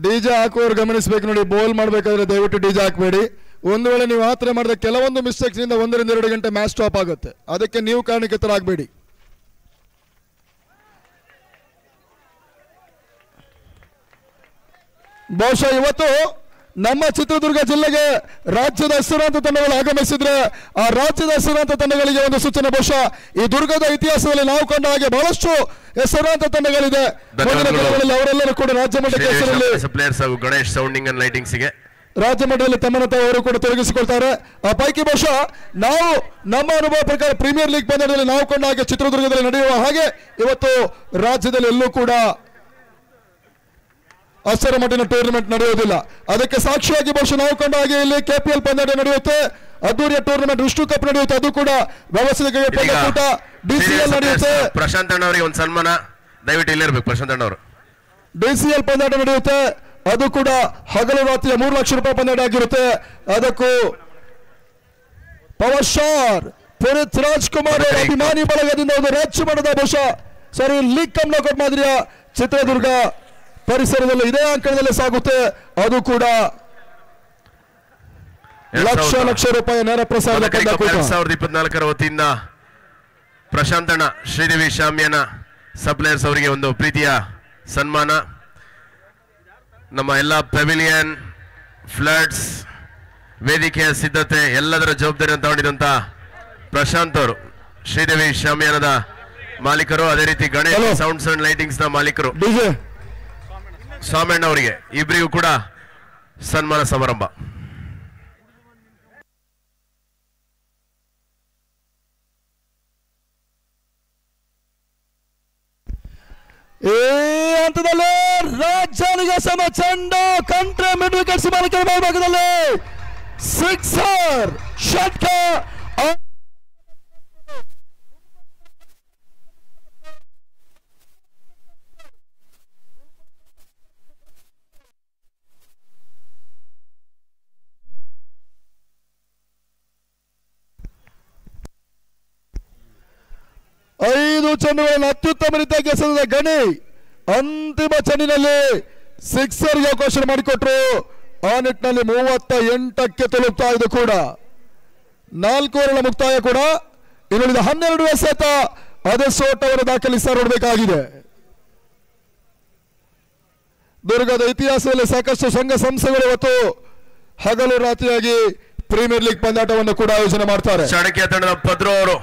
DJ ಹಾಕುವವರು ಗಮನಿಸಬೇಕು ನೋಡಿ. ಬೋಲ್ ಮಾಡಬೇಕಾದ್ರೆ ದಯವಿಟ್ಟು ಡಿಜೆ ಹಾಕಬೇಡಿ. ಒಂದು ವೇಳೆ ನೀವು ಆತರ ಮಾಡಿದ ಕೆಲವೊಂದು ಮಿಸ್ಟೇಕ್ಸ್ ಇಂದ 1 ರಿಂದ 2 ಗಂಟೆ ಮ್ಯಾಚ್ ಸ್ಟಾಪ್ ಆಗುತ್ತೆ. ಅದಕ್ಕೆ ನೀವು ಕಾರಣಕರ್ತರಾಗಬೇಡಿ. ಬಹುಶಃ ಇವತ್ತು ನಮ್ಮ ಚಿತ್ರದುರ್ಗ ಜಿಲ್ಲೆಗೆ ರಾಜ್ಯದ ಹೆಸರಾಂತ ತಂಡಗಳು ಆಗಮಿಸಿದ್ರೆ ಆ ರಾಜ್ಯದ ಹೆಸರಾಂತ ತಂಡಗಳಿಗೆ ಒಂದು ಸೂಚನೆ. ಬಹುಶಃ ಈ ದುರ್ಗದ ಇತಿಹಾಸದಲ್ಲಿ ನಾವು ಕಂಡ ಹಾಗೆ ಬಹಳಷ್ಟು ಹೆಸರಾಂತ ತಂಡಗಳಿದೆ. ಅವರೆಲ್ಲರೂ ಕೂಡ ರಾಜ್ಯ ಮಟ್ಟದ ಹೆಸರಲ್ಲಿ ಗಣೇಶ್ ಸೌಂಡಿಂಗ್ ಅಂಡ್ ಲೈಟಿಂಗ್ಸ್ ಗೆ ರಾಜ್ಯ ಮಟ್ಟದಲ್ಲಿ ತಮ್ಮನ್ನು ತಾವು ಅವರು ಕೂಡ ತೊಡಗಿಸಿಕೊಳ್ತಾರೆ. ಆ ಪೈಕಿ ಬಹುಶಃ ನಾವು ನಮ್ಮ ಅನುಭವ ಪ್ರಕಾರ ಪ್ರೀಮಿಯರ್ ಲೀಗ್ ಪಂದ್ಯದಲ್ಲಿ ನಾವು ಕಂಡ ಹಾಗೆ ಚಿತ್ರದುರ್ಗದಲ್ಲಿ ನಡೆಯುವ ಹಾಗೆ ಇವತ್ತು ರಾಜ್ಯದಲ್ಲಿ ಎಲ್ಲೂ ಕೂಡ ಅಷ್ಟರ ಮಟ್ಟಿನ ಟೂರ್ನಮೆಂಟ್ ನಡೆಯುವುದಿಲ್ಲ. ಅದಕ್ಕೆ ಸಾಕ್ಷಿಯಾಗಿ ಬಹುಶಃ ನಾವು ಕಂಡ ಹಾಗೆ ಇಲ್ಲಿ ಕೆಪಿಎಲ್ ಪಂದ್ಯ ನಡೆಯುತ್ತೆ, ಅದ್ದೂರಿಯ ಟೂರ್ನಮೆಂಟ್ ವಿಶ್ವ ಕಪ್ ನಡೆಯುತ್ತೆ, ಅದು ಕೂಡ ವ್ಯವಸ್ಥಿತ ಪಂದ್ಯಕೂಟ ಡಿಸಿಎಲ್ ನಡೆಯುತ್ತೆ. ಪ್ರಶಾಂತ್ ಅಣ್ಣ ಅವರಿಗೆ ಒಂದು ಸನ್ಮಾನ ದಯವಿಟ್ಟು ಇಲ್ಲಿರ್ಬೇಕು. ಪ್ರಶಾಂತ್ ಅಣ್ಣ ಅವರು ಡಿಸಿಎಲ್ ಪಂದ್ಯಾಟ ನಡೆಯುತ್ತೆ, ಅದು ಕೂಡ ಹಗಲು ರಾತ್ರಿಯ 3 ಲಕ್ಷ ರೂಪಾಯಿ ಪಂದ್ಯಾಟ ಆಗಿರುತ್ತೆ. ಅದಕ್ಕೂ ಪವರ್ ಸ್ಟಾರ್ ಪುನೀತ್ ರಾಜ್ಕುಮಾರ್ ಅವರ ಅಭಿಮಾನಿ ಬಳಗದಿಂದ ಒಂದು ರಾಜ್ಯ ಮಟ್ಟದ ಬಹುಶಃ ಲೀಗ್ ಕಮ್ ನಾಕೌಟ್ ಮಾದರಿಯ ಚಿತ್ರದುರ್ಗ ಪರಿಸರದಲ್ಲಿ ಇದೇ ಅಂಕಣದಲ್ಲಿ ಸಾಗುತ್ತೆ. ಅದು ಕೂಡ ಲಕ್ಷ ರೂಪಾಯಿ ನೇರ ಪ್ರಸಾರ. 2024 ವತಿಯಿಂದ ಪ್ರಶಾಂತಣ್ಣ ಶ್ರೀದೇವಿ ಶಾಮಿಯಾನ ಸಪ್ಲೈಯರ್ಸ್ ಅವರಿಗೆ ಒಂದು ಪ್ರೀತಿಯ ಸನ್ಮಾನ. ನಮ್ಮ ಎಲ್ಲ ಪೆವಿಲಿಯನ್ ಫ್ಲಡ್ಸ್ ವೇದಿಕೆಯ ಸಿದ್ಧತೆ ಎಲ್ಲದರ ಜವಾಬ್ದಾರಿಯನ್ನು ತಗೊಂಡಿದ್ದಂತ ಪ್ರಶಾಂತ್ ಅವರು ಶ್ರೀದೇವಿ ಶಾಮಿಯಾನದ ಮಾಲೀಕರು, ಅದೇ ರೀತಿ ಗಣೇಶ್ ಸೌಂಡ್ಸ್ ಅಂಡ್ ಲೈಟಿಂಗ್ಸ್ ನ ಮಾಲೀಕರು ಸ್ವಾಮಣ್ಣ ಅವರಿಗೆ ಇಬ್ಬರಿಗೂ ಕೂಡ ಸನ್ಮಾನ ಸಮಾರಂಭ. ಈ ಹಂತದಲ್ಲಿ ರಾಜನಿಗಸನ ಚೆಂಡು ಕಂಟ್ರಿ ಮಿಡ್ ವಿಕೆಟ್ ಸೀಮಾರೇಖೆ ಮೇಲ್ಭಾಗದಲ್ಲಿ ಸಿಕ್ಸರ್ ಷಟ್ಕ. 5 ಚೆಂಡುಗಳನ್ನು ಅತ್ಯುತ್ತಮ ರೀತಿಯಾಗಿ ಎಸೆದ ಗಣಿ ಅಂತಿಮ ಚೆಂಡಿನಲ್ಲಿ ಸಿಕ್ಸರ್ಗೆ ಅವಕಾಶ ಮಾಡಿಕೊಟ್ರು. ಆ ನಿಟ್ಟಿನಲ್ಲಿ 38ಕ್ಕೆ ತಲುಪ್ತಾ ಇದು ಕೂಡ 4 ಓವರ್ಗಳ ಮುಕ್ತಾಯ ಕೂಡ. ಇನ್ನುಳಿದ 12 ಎಸೆತ ಅದೇ ಸೋಟವನ್ನು ದಾಖಲಿಸಿ ನೋಡಬೇಕಾಗಿದೆ. ದುರ್ಗದ ಇತಿಹಾಸದಲ್ಲಿ ಸಾಕಷ್ಟು ಸಂಘ ಸಂಸ್ಥೆಗಳು ಇವತ್ತು ಹಗಲು ರಾತ್ರಿಯಾಗಿ ಪ್ರೀಮಿಯರ್ ಲೀಗ್ ಪಂದ್ಯಾಟವನ್ನು ಕೂಡ ಆಯೋಜನೆ ಮಾಡ್ತಾರೆ. ಚಾಣಕ್ಯ ತಂಡದ ಪದ್ರು ಅವರು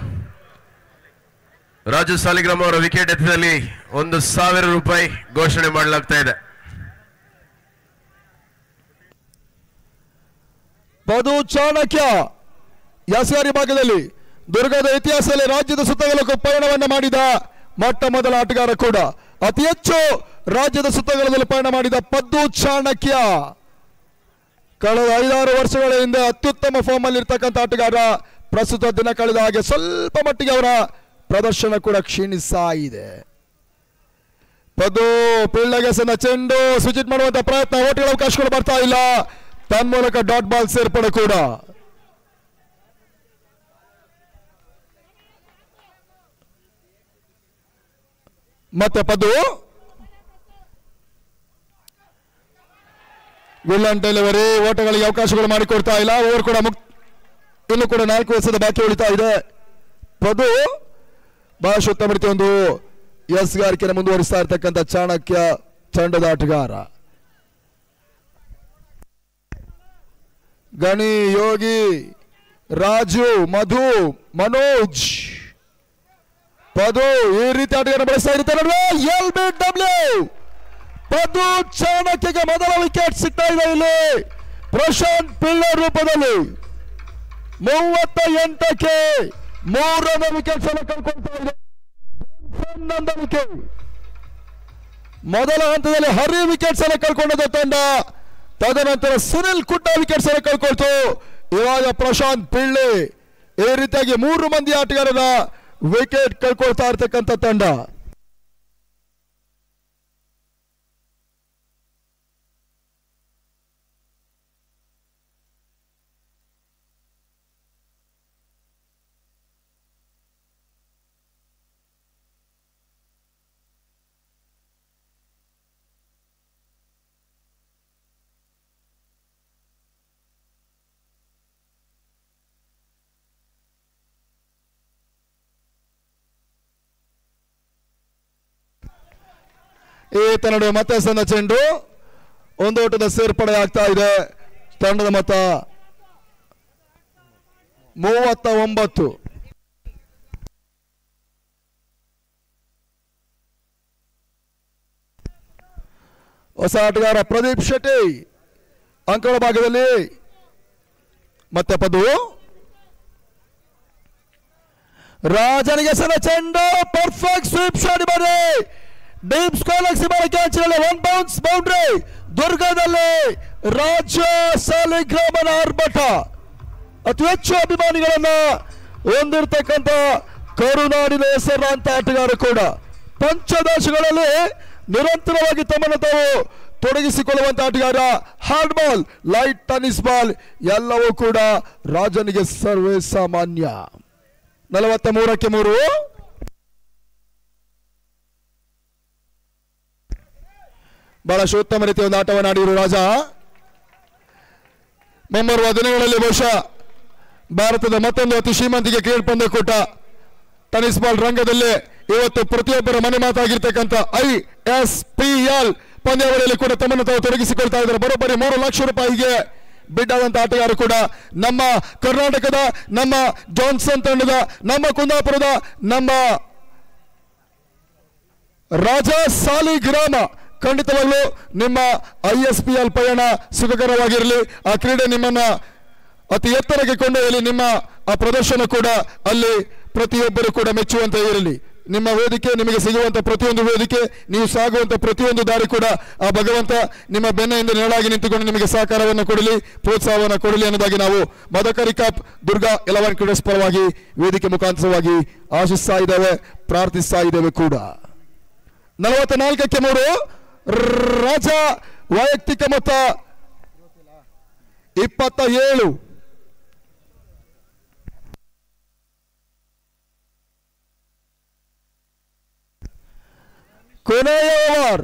ರಾಜು ಸಾಲಿಗ್ರಾಮ್ ಅವರ ವಿಕೆಟ್ ಎತ್ತದಲ್ಲಿ 1,000 ರೂಪಾಯಿ ಘೋಷಣೆ ಮಾಡಲಾಗ್ತಾ ಇದೆ. ಪದು ಚಾಣಕ್ಯ ಯಾಸಗಾರಿ ಭಾಗದಲ್ಲಿ ದುರ್ಗದ ಇತಿಹಾಸದಲ್ಲಿ ರಾಜ್ಯದ ಸುತ್ತಗಲಕ್ಕೂ ಪಯಣವನ್ನ ಮಾಡಿದ ಮೊಟ್ಟ ಮೊದಲ ಆಟಗಾರ ಕೂಡ. ಅತಿ ಹೆಚ್ಚು ರಾಜ್ಯದ ಸುತ್ತಗಲದಲ್ಲಿ ಪಯಣ ಮಾಡಿದ ಪದ್ದು ಚಾಣಕ್ಯ ಕಳೆದ 5-6 ವರ್ಷಗಳ ಹಿಂದೆ ಅತ್ಯುತ್ತಮ ಫಾರ್ಮ್ ಅಲ್ಲಿ ಇರ್ತಕ್ಕಂಥ ಆಟಗಾರ. ಪ್ರಸ್ತುತ ದಿನ ಕಳೆದ ಹಾಗೆ ಸ್ವಲ್ಪ ಮಟ್ಟಿಗೆ ಅವರ ಪ್ರದರ್ಶನ ಕೂಡ ಕ್ಷೀಣಿಸ್ತಾ ಇದೆ. ಪದ್ದು ಪಿಳ್ಳಗೆಸನ ಚೆಂಡು ಸ್ವಿಚ್ ಮಾಡುವಂತ ಪ್ರಯತ್ನ, ಓಟಿಗಳ ಅವಕಾಶಗಳು ಬರ್ತಾ ಇಲ್ಲ. ತನ್ಮೂಲಕ ಡಾಟ್ ಬಾಲ್ ಸೇರ್ಪಡೆ ಕೂಡ. ಮತ್ತೆ ಪದ್ದು ವಿಲ್ಲನ್ ಡೆಲಿವರಿ, ಓಟಗಳಿಗೆ ಅವಕಾಶಗಳು ಮಾಡಿಕೊಡ್ತಾ ಇಲ್ಲ. ಓವರ್ ಕೂಡ ಇನ್ನು ಕೂಡ 4 ಎಸೆದ ಬಾಕಿ ಉಳಿತಾ ಇದೆ. ಪದು ಬಹಳ ಉತ್ತಮ ರೀತಿ ಒಂದು ಎಸ್ಗಾರಿಕೆಯನ್ನು ಮುಂದುವರಿಸ್ತಾ ಇರ್ತಕ್ಕಂಥ ಚಾಣಕ್ಯ ತಂಡದ ಆಟಗಾರ. ಗಣಿ, ಯೋಗಿ, ರಾಜು, ಮಧು, ಮನೋಜ್, ಪದು ಈ ರೀತಿ ಆಟಗಾರ ಬಳಸ್ತಾ ಇರ್ತಾರೆ. LBW ಪದು ಚಾಣಕ್ಯಗೆ ಮೊದಲ ವಿಕೆಟ್ ಸಿಗ್ತಾ ಇದೆ. ಇಲ್ಲಿ ಪ್ರಶಾಂತ್ ಪಿಳ್ಳರ್ ರೂಪದಲ್ಲಿ 38ಕ್ಕೆ 3ನೇ ವಿಕೆಟ್ ಕಳ್ಕೊಳ್ತಾ ಇದೆ. ಮೊದಲ ಹಂತದಲ್ಲಿ ಹರಿ ವಿಕೆಟ್ಸ್ ಅನ್ನು ಕಳ್ಕೊಂಡದ ತಂಡ. ತದನಂತರ ಸುನಿಲ್ ಕುಡ್ಡ ವಿಕೆಟ್ಸ್ ಅನ್ನು ಕಳ್ಕೊಳ್ತು. ಇವಾಗ ಪ್ರಶಾಂತ್ ಪಿಳ್ಳೆ ಈ ರೀತಿಯಾಗಿ 3 ಮಂದಿ ಆಟಗಾರರ ವಿಕೆಟ್ ಕಳ್ಕೊಳ್ತಾ ಇರ್ತಕ್ಕಂಥ ತಂಡ. ಈ ನಡುವೆ ಮತ್ತೆ ಸಣ್ಣ ಚೆಂಡು, ಒಂದು ಓಟದ ಸೇರ್ಪಡೆ ಆಗ್ತಾ ಇದೆ. ತಂಡದ ಮೊತ್ತ 39. ಹೊಸ ಆಟಗಾರ ಪ್ರದೀಪ್ ಶೆಟ್ಟಿ ಅಂಕಗಳ ಭಾಗದಲ್ಲಿ. ಮತ್ತೆ ಪದು ರಾಜನಿಗೆ ಸಣ್ಣ ಚೆಂಡು, ಪರ್ಫೆಕ್ಟ್ ಸ್ವೀಪ್ ಶಾಟ್ ಬಾರಿ ಡೀಪ್ ಸ್ಕಾಲರ್ ಸೀಮಾರೇಖೆ ಅಂಚಿನಲ್ಲಿ 1 ಬೌನ್ಸ್ ಬೌಂಡ್ರಿ. ದುರ್ಗದಲ್ಲಿ ರಾಜ ಸಾಲಿಗ್ರಾಮನ ಆರ್ಭಟ. ಅತಿ ಹೆಚ್ಚು ಅಭಿಮಾನಿಗಳನ್ನ ಹೊಂದಿರತಕ್ಕಂಥ ಕರುನಾಡಿನ ಹೆಸರಾಂತ ಆಟಗಾರ ಕೂಡ. ಪಂಚದೇಶಗಳಲ್ಲಿ ನಿರಂತರವಾಗಿ ತಮ್ಮನ್ನು ತಾವು ತೊಡಗಿಸಿಕೊಳ್ಳುವಂತ ಆಟಗಾರ. Hard ball, light tennis ball ಎಲ್ಲವೂ ಕೂಡ ರಾಜನಿಗೆ ಸರ್ವೇ ಸಾಮಾನ್ಯ. 43ಕ್ಕೆ 3. ಬಹಳ ಉತ್ತಮ ರೀತಿಯ ಒಂದು ಆಟವನ್ನು ಆಡಿದರು ರಾಜ. ಮುಂಬರುವ ದಿನಗಳಲ್ಲಿ ಬಹುಶಃ ಭಾರತದ ಮತ್ತೊಂದು ಅತಿ ಶ್ರೀಮಂತಿಗೆ ಕ್ರಿಕೆಟ್ ಪಂದ್ಯಕೂಟ ಟೆನ್ನಿಸ್ ಬಾಲ್ ರಂಗದಲ್ಲಿ ಇವತ್ತು ಪ್ರತಿಯೊಬ್ಬರ ಮನೆ ಮಾತಾಗಿರ್ತಕ್ಕಂಥ ISPL ಪಂದ್ಯಾವಳಿಯಲ್ಲಿ ಕೂಡ ತಮ್ಮನ್ನು ತಾವು ತೊಡಗಿಸಿಕೊಳ್ತಾ ಇದ್ದಾರೆ. ಬರೋಬ್ಬರಿ 3 ಲಕ್ಷ ರೂಪಾಯಿಗೆ ಬಿಡ್ ಆದಂತ ಆಟಗಾರ ಕೂಡ ನಮ್ಮ ಕರ್ನಾಟಕದ, ನಮ್ಮ ಜಾನ್ಸನ್ ತಂಡದ, ನಮ್ಮ ಕುಂದಾಪುರದ, ನಮ್ಮ ರಾಜ ಸಾಲಿಗ್ರಾಮ ಖಂಡಿತವಾಗ್ಲೂ ನಿಮ್ಮ ISPL ಪಯಣ ಸುಖಕರವಾಗಿರಲಿ. ಆ ಕ್ರೀಡೆ ನಿಮ್ಮನ್ನ ಅತಿ ಎತ್ತರಕ್ಕೆ ಕೊಂಡೊಯ್ಯಲಿ. ನಿಮ್ಮ ಆ ಪ್ರದರ್ಶನ ಕೂಡ ಅಲ್ಲಿ ಪ್ರತಿಯೊಬ್ಬರು ಕೂಡ ಮೆಚ್ಚುವಂತೆ ಇರಲಿ. ನಿಮ್ಮ ವೇದಿಕೆ, ನಿಮಗೆ ಸಿಗುವಂತ ಪ್ರತಿಯೊಂದು ವೇದಿಕೆ, ನೀವು ಸಾಗುವಂತ ಪ್ರತಿಯೊಂದು ದಾರಿ ಕೂಡ ಆ ಭಗವಂತ ನಿಮ್ಮ ಬೆನ್ನೆಯಿಂದ ನೆರಳಾಗಿ ನಿಂತುಕೊಂಡು ನಿಮಗೆ ಸಹಕಾರವನ್ನು ಕೊಡಲಿ, ಪ್ರೋತ್ಸಾಹವನ್ನು ಕೊಡಲಿ ಅನ್ನೋದಾಗಿ ನಾವು ಮದಕರಿ ಕಪ್ ದುರ್ಗಾ 11 ಕ್ರೀಡರ್ಸ್ ಪರವಾಗಿ ವೇದಿಕೆ ಮುಖಾಂತರವಾಗಿ ಆಶಿಸ್ತಾ ಇದ್ದೇವೆ, ಪ್ರಾರ್ಥಿಸ್ತಾ ಇದ್ದೇವೆ ಕೂಡ. 44ಕ್ಕೆ 3 ರಾಜ ವೈಯಕ್ತಿಕ ಮೊತ್ತ 27. ಕೊನೆಯ ಓವರ್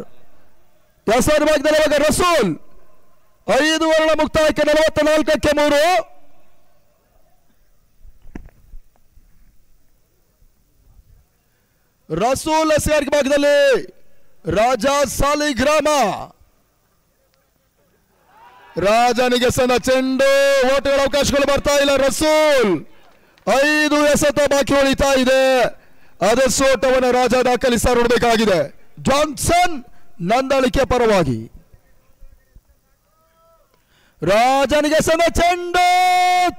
ಎಸರ್ ಭಾಗದಲ್ಲಿ ಇವಾಗ ರಸೂಲ್ 5 ಓವರ್ಗಳ ಮುಕ್ತಾಯಕ್ಕೆ 44ಕ್ಕೆ 3. ರಸೂಲ್ ಎಸ್ಆರ್ ಭಾಗದಲ್ಲಿ ರಾಜ ಸಾಲಿಗ್ರಾಮ, ರಾಜನಿಗೆ ಸಣ್ಣ ಚೆಂಡು, ಓಟಗಳ ಅವಕಾಶಗಳು ಬರ್ತಾ ಇಲ್ಲ. ರಸೂಲ್ 5 ಎಸೆತ ಬಾಕಿ ಉಳಿತಾ ಇದೆ. ಅದಷ್ಟು ಓಟವನ್ನು ರಾಜ ದಾಖಲಿಸ ನೋಡಬೇಕಾಗಿದೆ. ಜಾನ್ಸನ್ ನಂದಳಿಕೆ ಪರವಾಗಿ ರಾಜನಿಗೆ ಸಣ್ಣ ಚೆಂಡು,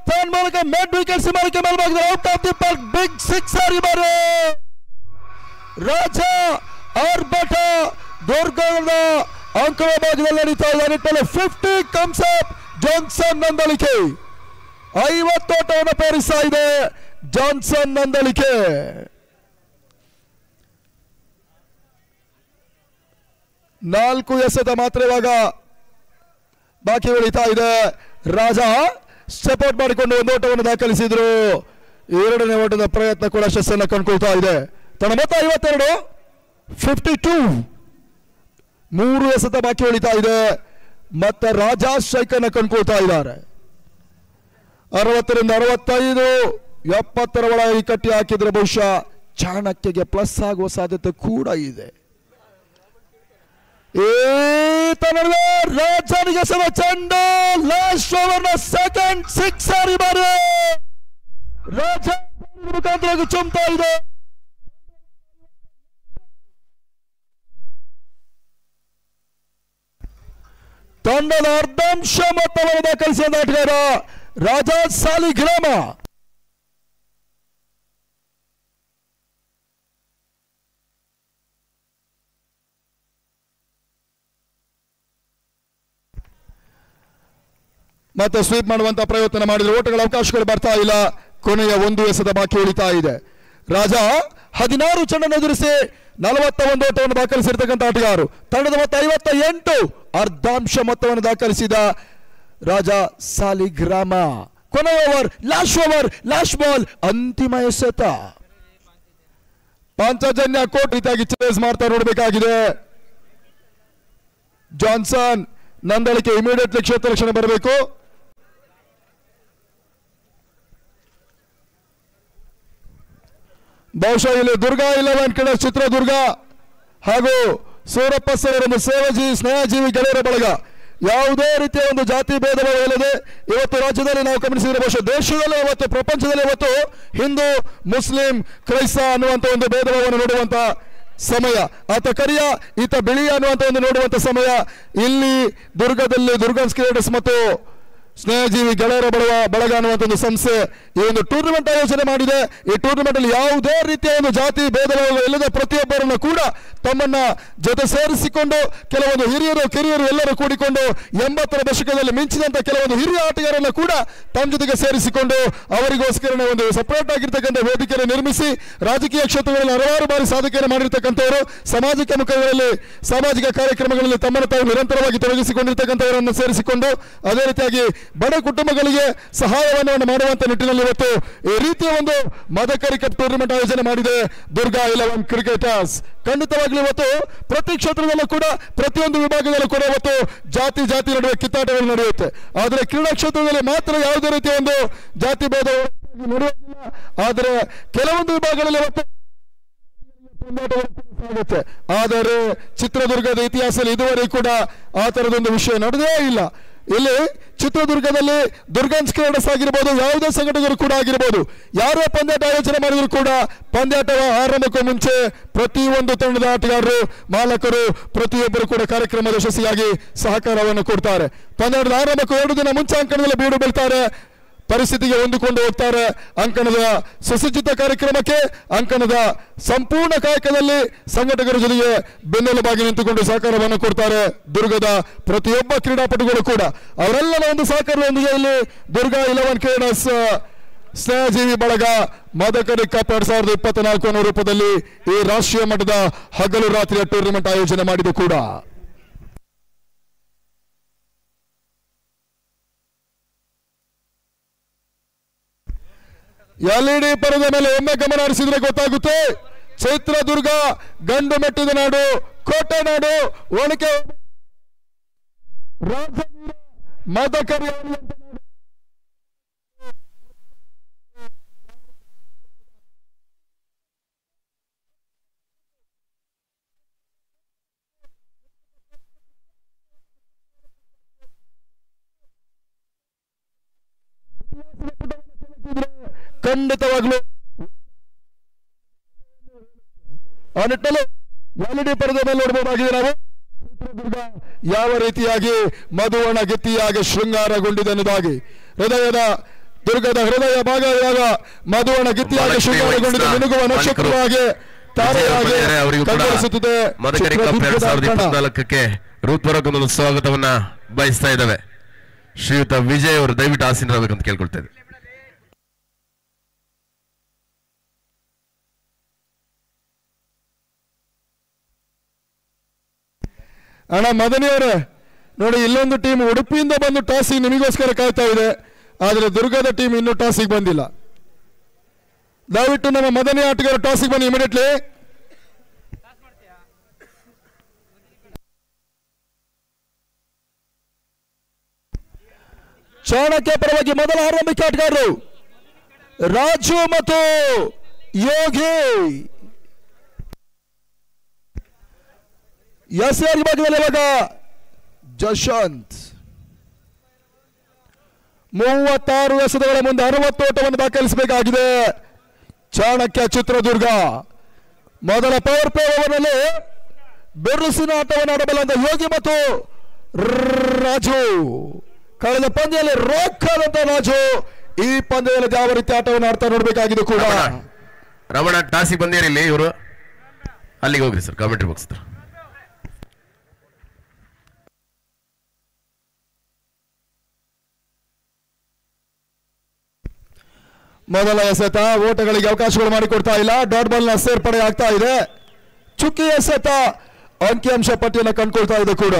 ತನ್ನ ಮೂಲಕ ಮೆಡ್ ವಿಕೆಟ್ಸ್ ಮೂಲಕ ಮೇಲ್ಭಾಗದಲ್ಲಿ out of the park, big sixer ಇವರು. ರಾಜ ಆರ್ಭಟ ದುರ್ಗದ ಅಂಕಗಳ ಭಾಗದಲ್ಲಿ ನಡೀತಾ ಇದೆ. ನಿಟ್ಟಲ್ಲಿ 50 ಕಮ್ಸ್ ಅಪ್. ಜಾನ್ಸನ್ ನಂದಳಿಕೆ 50 ಓಟವನ್ನು ಪೇರಿಸ್ತಾ ಇದೆ. ಜಾನ್ಸನ್ ನಂದಳಿಕೆ 4 ಎಸೆತ ಮಾತ್ರ ಇವಾಗ ಬಾಕಿ ಉಳಿತಾ ಇದೆ. ರಾಜ ಸ್ಟೆಪ್ ಔಟ್ ಮಾಡಿಕೊಂಡು 1 ಓಟವನ್ನು ದಾಖಲಿಸಿದ್ರು. 2ನೇ ಓಟದ ಪ್ರಯತ್ನ ಕೂಡ ಯಶಸ್ಸನ್ನು ಕಂಡುಕೊಳ್ತಾ ಇದೆ. ತನ್ನ ಮೊತ್ತ 52, 52. 3 ಎಸೆತ ಬಾಕಿ ಉಳಿತಾ ಇದೆ. ಮತ್ತೆ ರಾಜ ಸ್ಟ್ರೈಕ್ ಅನ್ನು ಕಂಡುಕೊಳ್ತಾ ಇದ್ದಾರೆ. 60 ರಿಂದ 65, 70 ಒಳಗೆ ಕಟ್ಟಿ ಹಾಕಿದ್ರೆ ಬಹುಶಃ ಚಾಣಕ್ಯಗೆ ಪ್ಲಸ್ ಆಗುವ ಸಾಧ್ಯತೆ ಕೂಡ ಇದೆ. ರಾಜನಿಗೆ ಸಮ ಚೆಂಡು, ಲಾಸ್ಟ್ ಓವರ್ ನ ಸೆಕೆಂಡ್ ಸಿಕ್ಸರ್ ಇವರು. ರಾಜ ಮುಖಾಂತರ ಚುಮ್ತಾ ಇದೆ. ತಂಡದ ಅರ್ಧಾಂಶ ಮೊತ್ತವನ್ನು ದಾಖಲಿಸಿದ ಆಟಗಾರ ರಾಜ ಸಾಲಿಗ್ರಾಮ. ಮತ್ತೆ ಸ್ವೀಪ್ ಮಾಡುವಂತ ಪ್ರಯತ್ನ ಮಾಡಿದ್ರೆ ಓಟಗಳ ಅವಕಾಶಗಳು ಬರ್ತಾ ಇಲ್ಲ. ಕೊನೆಯ 1 ಎಸೆತ ಬಾಕಿ ಉಳಿತಾ ಇದೆ. ರಾಜ 16 ಚೆಂಡನ್ನು ಎದುರಿಸಿ 41 ಓಟವನ್ನು ದಾಖಲಿಸಿರ್ತಕ್ಕಂಥ ಆಟಗಾರರು. ತಂಡದ ಮೊತ್ತ 58, ಅರ್ಧಾಂಶ ಮೊತ್ತವನ್ನು ದಾಖಲಿಸಿದ ರಾಜ ಸಾಲಿಗ್ರಾಮ. ಕೊನೆಯ ಓವರ್, ಲಾಸ್ಟ್ ಬಾಲ್, ಅಂತಿಮ ಎಸೆತ. ಪಾಂಚಜನ್ಯ ಕೋಟ್ ರೀತಿಯಾಗಿ ಚೇಸ್ ಮಾಡ್ತಾ ನೋಡಬೇಕಾಗಿದೆ. ಜಾನ್ಸನ್ ನಂದಳಿಕೆ ಇಮಿಡಿಯೇಟ್ಲಿ ಕ್ಷೇತ್ರ ರಕ್ಷಣೆ ಬರಬೇಕು. ಬಹುಶಃ ಇಲ್ಲಿ ದುರ್ಗಾ 11 ಕ್ರೀಡರ್ಸ್ ಚಿತ್ರದುರ್ಗ ಹಾಗೂ ಸೂರಪ್ಪ ಸರ್ ಸ್ನೇಹಜೀವಿ ಗೆಳೆಯರ ಬಳಗ ಯಾವುದೇ ರೀತಿಯ ಒಂದು ಜಾತಿ ಭೇದಭಾವ ಇಲ್ಲದೆ ಇವತ್ತು ರಾಜ್ಯದಲ್ಲಿ ನಾವು ಗಮನಿಸಿದ್ರೆ, ಬಹುಶಃ ದೇಶದಲ್ಲಿ ಇವತ್ತು, ಪ್ರಪಂಚದಲ್ಲಿ ಇವತ್ತು ಹಿಂದೂ ಮುಸ್ಲಿಂ ಕ್ರೈಸ್ತ ಅನ್ನುವಂಥ ಒಂದು ಭೇದಭಾವವನ್ನು ನೋಡುವಂತ ಸಮಯ, ಆತ ಕರಿಯ ಈತ ಬಿಳಿಯ ಅನ್ನುವಂಥ ಒಂದು ನೋಡುವಂತ ಸಮಯ. ಇಲ್ಲಿ ದುರ್ಗದಲ್ಲಿ ದುರ್ಗನ್ಸ್ ಕ್ರಿಯೇಟರ್ಸ್ ಮತ್ತು ಸ್ನೇಹಜೀವಿ ಗೆಳೆಯರ ಬಳಗ ಅನ್ನುವಂಥ ಒಂದು ಸಂಸ್ಥೆ ಈ ಒಂದು ಟೂರ್ನಮೆಂಟ್ ಆಯೋಜನೆ ಮಾಡಿದೆ. ಈ ಟೂರ್ನಮೆಂಟ್ ಅಲ್ಲಿ ಯಾವುದೇ ರೀತಿಯ ಒಂದು ಜಾತಿ ಭೇದಭಾವ ಇಲ್ಲದೆ ಪ್ರತಿಯೊಬ್ಬರನ್ನು ಕೂಡ ತಮ್ಮನ್ನ ಜೊತೆ ಸೇರಿಸಿಕೊಂಡು ಕೆಲವೊಂದು ಹಿರಿಯರು ಕಿರಿಯರು ಎಲ್ಲರೂ ಕೂಡಿಕೊಂಡು 80ರ ದಶಕದಲ್ಲಿ ಮಿಂಚಿದಂತ ಕೆಲವೊಂದು ಹಿರಿಯ ಆಟಗಾರರನ್ನು ಕೂಡ ತಮ್ಮ ಜೊತೆಗೆ ಸೇರಿಸಿಕೊಂಡು ಅವರಿಗೋಸ್ಕರ ಒಂದು ಸಪರೇಟ್ ಆಗಿರ್ತಕ್ಕಂಥ ವೇದಿಕೆಯನ್ನು ನಿರ್ಮಿಸಿ ರಾಜಕೀಯ ಕ್ಷೇತ್ರಗಳಲ್ಲಿ ಹಲವಾರು ಬಾರಿ ಸಾಧನೆಯನ್ನು ಮಾಡಿರ್ತಕ್ಕಂಥವರು, ಸಾಮಾಜಿಕ ಮುಖಗಳಲ್ಲಿ ಸಾಮಾಜಿಕ ಕಾರ್ಯಕ್ರಮಗಳಲ್ಲಿ ತಮ್ಮನ್ನು ತಾವು ನಿರಂತರವಾಗಿ ತೊಡಗಿಸಿಕೊಂಡಿರ್ತಕ್ಕಂಥವರನ್ನು ಸೇರಿಸಿಕೊಂಡು ಅದೇ ರೀತಿಯಾಗಿ ಬಡ ಕುಟುಂಬಗಳಿಗೆ ಸಹಾಯವನ್ನು ಮಾಡುವಂತ ನಿಟ್ಟಿನಲ್ಲಿ ಇವತ್ತು ಈ ರೀತಿಯ ಒಂದು ಮದಕರಿ ಕಪ್ ಟೂರ್ನಮೆಂಟ್ ಆಯೋಜನೆ ಮಾಡಿದೆ ದುರ್ಗಾ 11 ಕ್ರಿಕೆಟರ್ಸ್. ಖಂಡಿತವಾಗ್ಲೂ ಇವತ್ತು ಪ್ರತಿ ಕ್ಷೇತ್ರದಲ್ಲೂ ಕೂಡ ಪ್ರತಿಯೊಂದು ವಿಭಾಗದಲ್ಲೂ ಕೂಡ ಇವತ್ತು ಜಾತಿ ನಡುವೆ ಕಿತ್ತಾಟಗಳು ನಡೆಯುತ್ತೆ. ಆದರೆ ಕ್ರೀಡಾ ಕ್ಷೇತ್ರದಲ್ಲಿ ಮಾತ್ರ ಯಾವುದೇ ರೀತಿಯ ಒಂದು ಜಾತಿ ಭೇದ ನಡೆಯುತ್ತಿಲ್ಲ. ಆದರೆ ಕೆಲವೊಂದು ವಿಭಾಗಗಳಲ್ಲಿ ಇವತ್ತು ಆಗುತ್ತೆ. ಆದರೆ ಚಿತ್ರದುರ್ಗದ ಇತಿಹಾಸದಲ್ಲಿ ಇದುವರೆಗೂ ಕೂಡ ಆ ತರದೊಂದು ವಿಷಯ ನಡೆದೇ ಇಲ್ಲ. ಇಲ್ಲಿ ಚಿತ್ರದುರ್ಗದಲ್ಲಿ ದುರ್ಗನ್ಸ್ ಕ್ರೀಡರ್ಸ್ ಆಗಿರ್ಬೋದು, ಯಾವುದೇ ಸಂಘಟಕರು ಕೂಡ ಆಗಿರ್ಬೋದು, ಯಾರೇ ಪಂದ್ಯಾಟ ಆಯೋಜನೆ ಮಾಡಿದ್ರು ಕೂಡ ಪಂದ್ಯಾಟ ಆರಂಭಕ್ಕೂ ಮುಂಚೆ ಪ್ರತಿಯೊಂದು ತಂಡದ ಆಟಗಾರರು, ಮಾಲಕರು ಪ್ರತಿಯೊಬ್ಬರು ಕೂಡ ಕಾರ್ಯಕ್ರಮದ ಯಶಸ್ವಿಯಾಗಿ ಸಹಕಾರವನ್ನು ಕೊಡ್ತಾರೆ. ಪಂದ್ಯಾಟದ ಆರಂಭಕ್ಕೂ 2 ದಿನ ಮುಂಚೆ ಅಂಕಣದಲ್ಲಿ ಬೀಡು ಬೀಳ್ತಾರೆ, ಪರಿಸ್ಥಿತಿಗೆ ಹೊಂದಿಕೊಂಡು ಹೋಗ್ತಾರೆ. ಅಂಕಣದ ಸುಸಜ್ಜಿತ ಕಾರ್ಯಕ್ರಮಕ್ಕೆ, ಅಂಕಣದ ಸಂಪೂರ್ಣ ಕಾಯಕದಲ್ಲಿ ಸಂಘಟಕರ ಜೊತೆಗೆ ಬೆನ್ನೆಲುಬಾಗಿ ನಿಂತುಕೊಂಡು ಸಹಕಾರವನ್ನು ಕೊಡ್ತಾರೆ ದುರ್ಗದ ಪ್ರತಿಯೊಬ್ಬ ಕ್ರೀಡಾಪಟುಗಳು ಕೂಡ. ಅವರೆಲ್ಲರ ಒಂದು ಸಹಕಾರದೊಂದಿಗೆ ಇಲ್ಲಿ ದುರ್ಗಾ 11 ಕ್ರೀಡರ್ಸ್ ಸ್ನೇಹಜೀವಿ ಬಳಗ ಮದಕರಿ ಕಪ್ 2024 ಅನ್ನೋ ರೂಪದಲ್ಲಿ ಈ ರಾಷ್ಟ್ರೀಯ ಮಟ್ಟದ ಹಗಲು ರಾತ್ರಿಯ ಟೂರ್ನಿಮೆಂಟ್ ಆಯೋಜನೆ ಮಾಡಿದೆ ಕೂಡ. LED ಪರದ ಮೇಲೆ ಒಮ್ಮೆ ಗಮನ ಹರಿಸಿದ್ರೆ ಗೊತ್ತಾಗುತ್ತೆ, ಚಿತ್ರದುರ್ಗ ಗಂಡು ಮೆಟ್ಟಿದ ನಾಡು, ಕೋಟೆ ನಾಡು, ಒಣಕೆ ರಾಜವೀರ ಮದಕರಿ ಖಂಡಿತವಾಗ್ಲೂ ಆ ನಿಟ್ಟಲ್ಲಿ LED ಪರದ ಮೇಲೆ ನೋಡಬಹುದಾಗಿದೆ. ನಾವು ಚಿತ್ರದುರ್ಗ ಯಾವ ರೀತಿಯಾಗಿ ಮಧುವಣ ಗೆತ್ತಿಯಾಗಿ ಶೃಂಗಾರಗೊಂಡಿದೆ ಅನ್ನೋದಾಗಿ, ದುರ್ಗದ ಹೃದಯ ಭಾಗ ಇವಾಗ ಮಧುವಣ ಗೆತ್ತಿಯಾಗಿ ಶೃಂಗಾರಗೊಂಡಿದೆ, ಮಿನುಗುವ ನಕ್ಷತ್ರವಾಗಿ ತಾರೆಯಾಗಿ ಕಂಗೊಳಿಸುತ್ತಿದೆ. ಮದಕರಿ ಕಪ್ 2024ಕ್ಕೆ ಹೃತ್ಪೂರ್ವಕ ಸ್ವಾಗತವನ್ನ ಬಯಸ್ತಾ ಇದ್ದಾವೆ. ಶ್ರೀಯುತ ವಿಜಯ್ ಅವರು ದಯವಿಟ್ಟು ಆಸೀನರಾಗಬೇಕಂತ ಕೇಳ್ಕೊಳ್ತಾ ಇದ್ದಾರೆ. ಅಣ್ಣ ಮದನಿಯವರೇ ನೋಡಿ, ಇಲ್ಲೊಂದು ಟೀಮ್ ಉಡುಪಿಯಿಂದ ಬಂದು ಟಾಸಿಗೆ ನಿಮಗೋಸ್ಕರ ಕಾಯ್ತಾ ಇದೆ, ಆದರೆ ದುರ್ಗದ ಟೀಮ್ ಇನ್ನೂ ಟಾಸಿಗೆ ಬಂದಿಲ್ಲ. ದಯವಿಟ್ಟು ನಮ್ಮ ಮದನಿ ಆಟಗಾರ ಟಾಸಿಗೆ ಬನ್ನಿ ಇಮಿಡಿಯೇಟ್ಲಿ. ಚಾಣಕ್ಯ ಪರವಾಗಿ ಮೊದಲ ಆರಂಭಿಕ ಆಟಗಾರರು ರಾಜು ಮತ್ತು ಯೋಗಿ. SR ವಿಭಾಗದಲ್ಲಿ ಇವಾಗ ಜಶಂತ್ 36 ಎಸೆತಗಳ ಮುಂದೆ 60 ಓಟವನ್ನು ದಾಖಲಿಸಬೇಕಾಗಿದೆ. ಚಾಣಕ್ಯ ಚಿತ್ರದುರ್ಗ ಮೊದಲ ಪವರ್ ಪ್ಲೇ ಓವರ್ನಲ್ಲಿ ಬೆರುಸಿನ ಆಟವನ್ನು ಆಡಬಲ್ಲಂತ ಯೋಗಿ ಮತ್ತು ರಾಜು. ಕಳೆದ ಪಂದ್ಯದಲ್ಲಿ ರಾಕ್ ಆದಂತ ರಾಜು ಈ ಪಂದ್ಯದಲ್ಲಿ ಯಾವ ರೀತಿ ಆಟವನ್ನು ಆಡ್ತಾ ನೋಡಬೇಕಾಗಿದೆ ಕೂಡ. ರಮಣ ಟಾಸಿಗೆ ಬಂದಿರಲಿ, ಇವರು ಅಲ್ಲಿಗೆ ಹೋಗ್ರಿ ಸರ್, ಕಾಮೆಂಟ್ರಿ ಬಾಕ್ಸ್. ಮೊದಲ ಎಸೆತ ಓಟಗಳಿಗೆ ಅವಕಾಶಗಳು ಮಾಡಿಕೊಡ್ತಾ ಇಲ್ಲ, ಡಾಟ್ ಬಾಲ್ ನ ಸೇರ್ಪಡೆ ಆಗ್ತಾ ಇದೆ. ಚುಕ್ಕಿ ಎಸೆತ ಅಂಕಿಅಂಶ ಪಟ್ಟಿಯನ್ನು ಕಂಡುಕೊಳ್ತಾ ಇದೆ ಕೂಡ.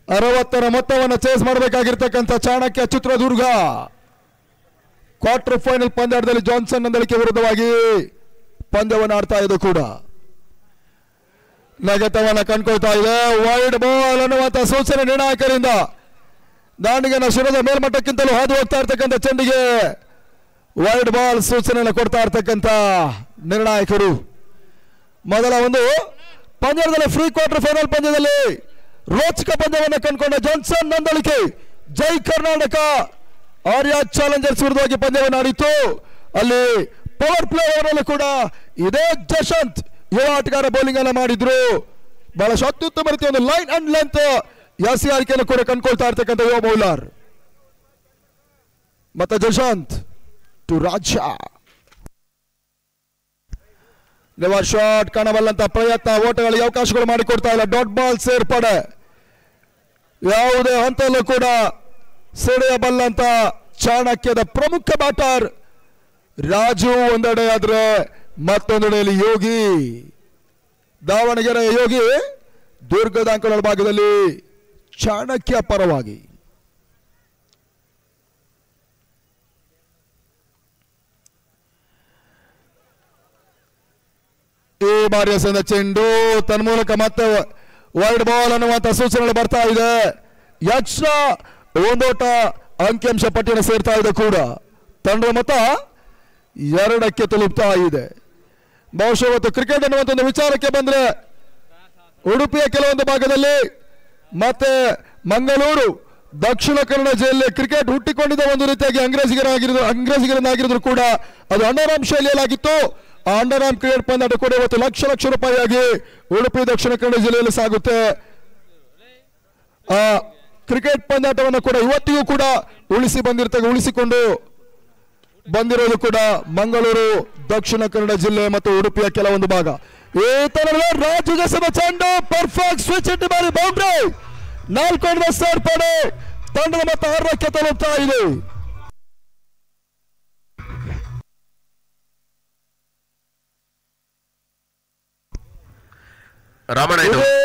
ಅರವತ್ತರ ಮೊತ್ತವನ್ನು ಚೇಸ್ ಮಾಡಬೇಕಾಗಿರ್ತಕ್ಕಂಥ ಚಾಣಕ್ಯ ಚಿತ್ರದುರ್ಗ ಕ್ವಾರ್ಟರ್ ಫೈನಲ್ ಪಂದ್ಯದಲ್ಲಿ ಜಾನ್ಸನ್ ನಂದಳಿಕೆ ವಿರುದ್ಧವಾಗಿ ಪಂದ್ಯವನ್ನು ಆಡ್ತಾ ಇದೆ ಕೂಡ. ನಗತವನ್ನ ಕಂಡುಕೊಳ್ತಾ ಇದೆ. ವೈಡ್ ಬಾಲ್ ಅನ್ನುವಂತ ಸೂಚನೆ ನಿರ್ಣಾಯಕರಿಂದ ದಾಂಡಿಗನ ಶಿರದ ಮೇಲ್ಮಟ್ಟಕ್ಕಿಂತಲೂ ಹಾದು ಹೋಗ್ತಾ ಇರ್ತಕ್ಕಂಥ ಚೆಂಡಿಗೆ ವೈಡ್ ಬಾಲ್ ಸೂಚನೆಯನ್ನು ಕೊಡ್ತಾ ಇರ್ತಕ್ಕಂಥ ನಿರ್ಣಾಯಕರು. ಮೊದಲ ಒಂದು ಪಂದ್ಯದಲ್ಲಿ ಫ್ರೀ ಕ್ವಾರ್ಟರ್ ಫೈನಲ್ ಪಂದ್ಯದಲ್ಲಿ ರೋಚಕ ಪಂದ್ಯವನ್ನು ಕಂಡುಕೊಂಡ ಜಾನ್ಸನ್ ನಂದಳಿಕೆ ಜೈ ಕರ್ನಾಟಕ ಆರ್ಯ ಚಾಲೆಂಜರ್ಸ್ ವಿರುದ್ಧವಾಗಿ ಪಂದ್ಯವನ್ನು ಆಡಿತ್ತು. ಅಲ್ಲಿ ಪವರ್ ಪ್ಲೇ ಓವರ್ ಕೂಡ ಇದೇ ಜಶಂತ್ ಯುವ ಆಟಗಾರ ಬೌಲಿಂಗ್ ಅನ್ನು ಮಾಡಿದ್ರು. ಬಹಳ ಅತ್ಯುತ್ತಮ ರೀತಿಯ ಒಂದು ಲೈನ್ ಅಂಡ್ ಲೆಂತ್ ಯಾಸಿಯಾರಿಕೆಯನ್ನು ಕೂಡ ಕಂಡುಕೊಳ್ತಾ ಇರ್ತಕ್ಕಂಥ ಯುವ ಬೌಲರ್. ಮತ್ತೆ ಜಶಂತ್ ಟು ರಾಜ ರಿವರ್ಸ್ ಶಾಟ್ ಕಾಣಬಲ್ಲಂತ ಪ್ರಯತ್ನ, ಓಟಗಳಿಗೆ ಅವಕಾಶಗಳು ಮಾಡಿಕೊಡ್ತಾ ಇಲ್ಲ. ಡಾಟ್ ಬಾಲ್ ಸೇರ್ಪಡೆ ಯಾವುದೇ ಹಂತದಲ್ಲೂ ಕೂಡ ಸೆಳೆಯಬಲ್ಲಂತ ಚಾಣಕ್ಯದ ಪ್ರಮುಖ ಬ್ಯಾಟರ್ ರಾಜು ಒಂದೆಡೆ ಆದ್ರೆ ಮತ್ತೊಂದೆಡೆಯಲ್ಲಿ ಯೋಗಿ. ದಾವಣಗೆರೆ ಯೋಗಿ ದುರ್ಗದ ಅಂಕಣದ ಭಾಗದಲ್ಲಿ ಚಾಣಕ್ಯ ಪರವಾಗಿ. ಈ ಬಾರಿಯ ಸಂದ ಚೆಂಡು ತನ್ಮೂಲಕ ಮತ್ತೆ ವೈಡ್ ಬಾಲ್ ಅನ್ನುವಂತ ಸೂಚನೆಗಳು ಬರ್ತಾ ಇದೆ. ಎಕ್ಸ್ಟ್ರಾ ಒಂದೋಟ ಅಂಕಿಅಂಶ ಪಟ್ಟಿಯನ್ನು ಸೇರ್ತಾ ಇದೆ ಕೂಡ. ತಂಡದ ಮೊತ್ತ 2ಕ್ಕೆ ತಲುಪ್ತಾ ಇದೆ. ಬಹುಶಃ ಇವತ್ತು ಕ್ರಿಕೆಟ್ ಅನ್ನುವಂಥ ಒಂದು ವಿಚಾರಕ್ಕೆ ಬಂದ್ರೆ ಉಡುಪಿಯ ಕೆಲವೊಂದು ಭಾಗದಲ್ಲಿ ಮತ್ತೆ ಮಂಗಳೂರು ದಕ್ಷಿಣ ಕನ್ನಡ ಜಿಲ್ಲೆ ಕ್ರಿಕೆಟ್ ಹುಟ್ಟಿಕೊಂಡಿದ್ದ ಒಂದು ರೀತಿಯಾಗಿ ಅಂಗ್ರೇಜಿಗರನ್ನಾಗಿರೋದು ಕೂಡ ಅದು ಅಂಡರ್ಆರ್ಮ್ ಶೈಲಿಯಲ್ಲಾಗಿತ್ತು. ಆ ಅಂಡರ್ಆರ್ಮ್ ಕ್ರಿಕೆಟ್ ಪಂದ್ಯಾಟ ಕೂಡ ಇವತ್ತು ಲಕ್ಷ ಲಕ್ಷ ರೂಪಾಯಿಯಾಗಿ ಉಡುಪಿ ದಕ್ಷಿಣ ಕನ್ನಡ ಜಿಲ್ಲೆಯಲ್ಲಿ ಸಾಗುತ್ತೆ. ಆ ಕ್ರಿಕೆಟ್ ಪಂದ್ಯಾಟವನ್ನು ಕೂಡ ಇವತ್ತಿಗೂ ಕೂಡ ಉಳಿಸಿಕೊಂಡು ಬಂದಿರೋದು ಕೂಡ ಮಂಗಳೂರು ದಕ್ಷಿಣ ಕನ್ನಡ ಜಿಲ್ಲೆ ಮತ್ತು ಉಡುಪಿಯ ಕೆಲವೊಂದು ಭಾಗ. ಈ ತರಹದ ರಾಜ್ಯಸಭಾ ಚೆಂಡು ಪರ್ಫೆಕ್ಟ್ ಸ್ವಿಚ್ ಇಟ್ಟು ಬಾರಿ ಬೌಂಡ್ರಿ 4 ರನ್ ಸೇರ್ಪಡೆ ತಂಡದ ಮೊತ್ತ 6ಕ್ಕೆ ತಲುಪ್ತಾ ಇದೆ.